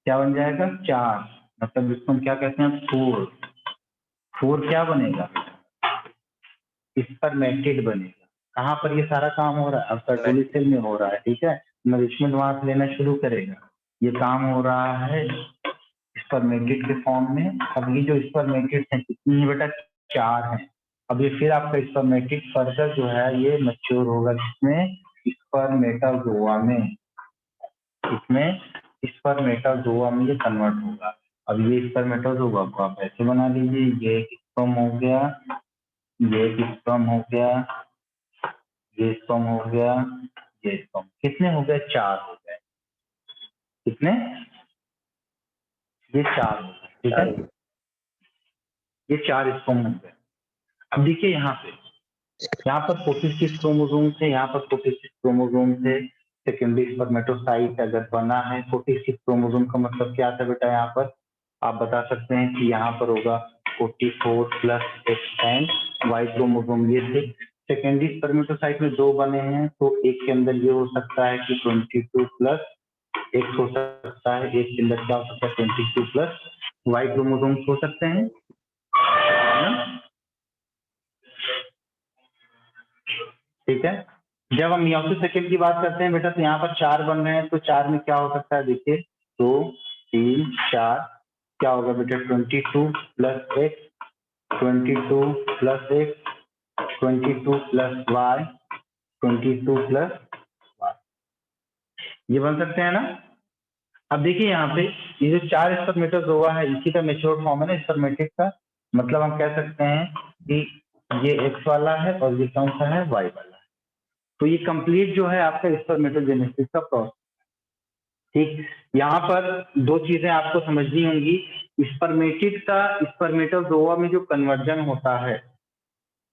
क्या बन जाएगा? 4। मतलब इसको हम क्या कहते हैं? 4। 4 क्या बनेगा? स्पर्मेटिड बनेगा। कहाँ पर ये सारा काम हो रहा है? अब सर्कुलर सेल में हो रहा है। ठीक है। नरिशमेंट वहां से लेना शुरू करेगा। ये काम हो रहा है स्पर्मेटिड के फॉर्म में। अब ये जो स्पर्मेटिड है कितनी है बेटा? 4 है। अब ये फिर आपका स्पर्मेटिड फर्दर जो है ये मैच्योर होगा जिसमें स्पर्मेटाजोआ में, इसमें स्पर्मेटाजोआ में ये कन्वर्ट होगा। अब ये स्पर्मेटाजोआ को आप ऐसे बना लीजिए, ये एक स्पर्म हो गया, ये एक स्पर्म हो गया, ये स्पर्म हो गया, ये स्पर्म। कितने हो गए? 4 हो गए। कितने? ये 4 हो गए। ठीक है। ये 4 स्पर्म हो गए। अब देखिए यहाँ पर 46 क्रोमोसोम थे, यहाँ पर 46 क्रोमोसोम थे। सेकेंडरी स्पर्मेटोसाइट अगर बना है, 46 क्रोमोसोम का मतलब क्या था बेटा? यहाँ पर आप बता सकते हैं कि यहाँ पर होगा 44 plus X and Y chromosome ये थे। सेकेंडरी स्पर्मेटोसाइट में 2 बने हैं, तो एक के अंदर ये हो सकता है कि 22 प्लस X हो सकता है, एक के अंदर क्या हो सकता है 22 प्लस Y क्रोमोसोम्स हो सकते हैं, है ना? ठीक है। जब हम मियोसिस सेकेंड की बात करते हैं बेटा, तो यहाँ पर 4 बन रहे हैं, तो 4 में क्या हो सकता है, देखिए 2 3 4 क्या होगा बेटा, 22 plus X, 22 plus X, 22 plus Y, 22 plus Y, ये बन सकते हैं ना। अब देखिए यहाँ पे ये जो 4 स्पर्मेटोजोआ है, इसी का मैच्योर फॉर्म है ना स्पर्मेटिड का, मतलब हम कह सकते हैं कि ये X वाला है और ये कौन सा है, Y वाला है। तो ये कंप्लीट जो है आपका स्पर्मेटोजेनेसिस का प्रोसेस। ठीक, यहाँ पर 2 चीजें आपको समझनी होंगी। स्पर्मेटिड का स्पर्मेटोजोआ में जो कन्वर्जन होता है,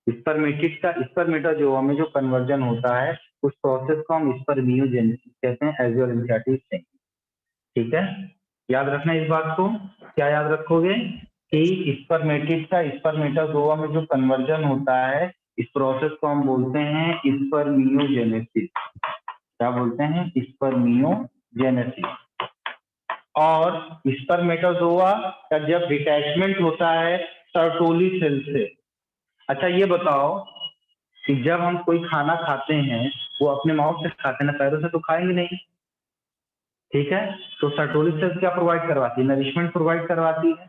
स्पर्मेटिड का स्पर्मेटोजोआ में जो कन्वर्जन होता है, उस प्रोसेस को हम स्पर्मियोजेनेसिस कहते हैं, एज योर एनसीईआरटी से। ठीक है, याद रखना इस बात को। क्या याद रखोगे कि स्पर्मेटिड का स्पर्मेटोजोआ में जो कन्वर्जन होता है, इस प्रोसेस को हम बोलते हैं स्पर्मियोजेनेसिस। क्या बोलते हैं, स्पर्मियोजेनेसिस। और स्पर्मेटोजोआ का जब डिटैचमेंट होता है सर्टोली सेल से। अच्छा ये बताओ कि जब हम कोई खाना खाते हैं, वो अपने माउथ से खाते हैं ना, पैरों से तो खाएंगे नहीं। ठीक है, तो सर्टोली सेल क्या प्रोवाइड करवाती है, नरिशमेंट प्रोवाइड करवाती है।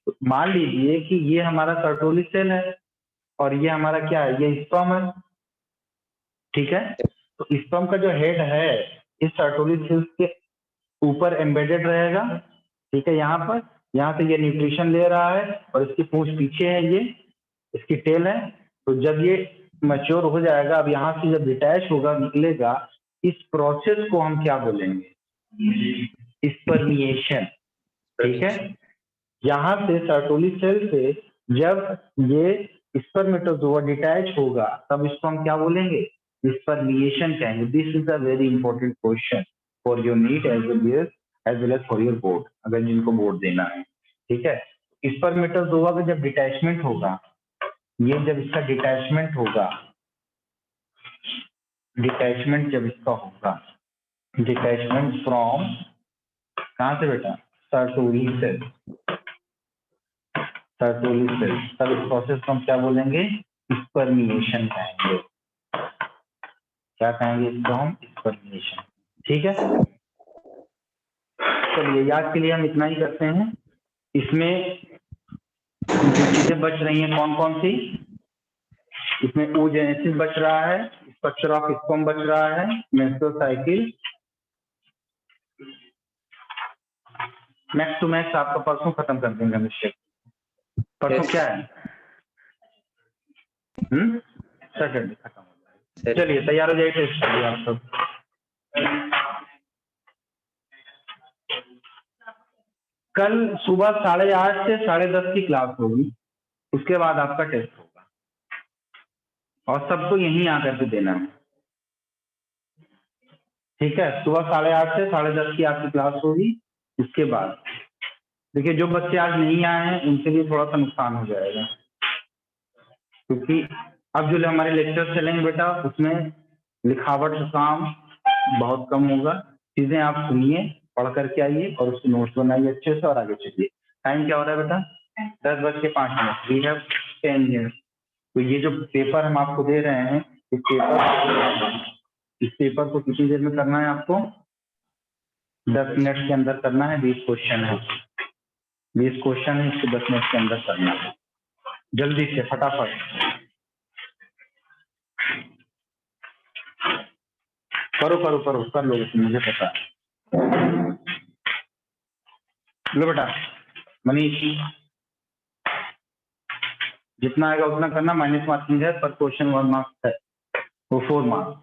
तो मान लीजिए कि ये हमारा सर्टोली सेल है और ये हमारा क्या है, ये स्पर्म है। ठीक है, तो स्पर्म का जो हेड है इस सर्टोली सेल के ऊपर एम्बेडेड रहेगा। ठीक है, यहाँ से ये न्यूट्रिशन ले रहा है और इसकी पूंछ पीछे है, ये इसकी टेल है। तो जब ये मैच्योर हो जाएगा, अब यहाँ से जब डिटैच होगा, निकलेगा, इस प्रोसेस को हम क्या बोलेंगे, स्पर्मिएशन। ठीक है, यहाँ से सर्टोली सेल से जब ये स्पर्मेटोजोआ डिटैच होगा, तब इसको हम क्या बोलेंगे, स्पर्मिएशन कहेंगे। This is a very important question for your NEET as well as for your board, अगर जिनको बोर्ड देना है। ठीक है, स्पर्मेटोजोआ का जब डिटैचमेंट होगा, ये जब इसका डिटैचमेंट होगा, डिटैचमेंट जब इसका होगा, डिटैचमेंट फ्रॉम कहाँ से बेटा, सर्टोली सेल, सर्टोली सेल, तब इस प्रोसेस को हम क्या बोलेंगे, स्पर्मिएशन कहेंगे। क्या कहेंगे इसको हम, स्पर्मिएशन। ठीक है, चलिए याद के लिए हम इतना ही करते हैं। इसमें जो चीजें बच रही हैं कौन कौन सी, इसमें oogenesis बच रहा है, स्ट्रक्चर ऑफ स्पर्म बच रहा है, menstrual cycle. Max to max आपका परसों खत्म कर देंगे हम इससे। परसों क्या है, सैटरडे खत्म हो जाएगा। चलिए तैयार हो जाइए टेस्ट के लिए आप सब। कल सुबह 8:30 से 10:30 की क्लास होगी, उसके बाद आपका टेस्ट होगा और सबको यहीं आकर के देना है। ठीक है, सुबह 8:30 से 10:30 की आपकी क्लास होगी। उसके बाद देखिए, जो बच्चे आज नहीं आए हैं उनके लिए थोड़ा सा नुकसान हो जाएगा, क्योंकि अब जो हमारे लेक्चर चलेंगे बेटा, उसमें लिखावट का काम बहुत कम होगा। चीजें आप सुनिए, पढ़ करके आइए और उसके नोट्स बनाइए अच्छे से और आगे चलिए। टाइम क्या हो रहा है बेटा, 10:05। We have 10 minute. तो ये जो पेपर हम आपको दे रहे हैं, इस पेपर को कितनी देर में करना है आपको, 10 मिनट के अंदर करना है। 20 क्वेश्चन है, 20 क्वेश्चन है, इसको 10 मिनट के अंदर करना है। जल्दी से फटाफट करो करो करो, कर लो, मुझे पता है। लो बेटा मनीष, जितना आएगा उतना करना, माइनस मार्किंग है, पर क्वेश्चन 1 मार्क्स है, वो 4 मार्क्स।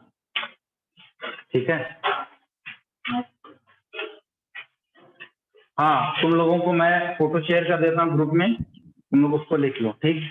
ठीक है, हाँ तुम लोगों को मैं फोटो शेयर कर देता हूँ ग्रुप में, तुम लोग उसको लिख लो। ठीक।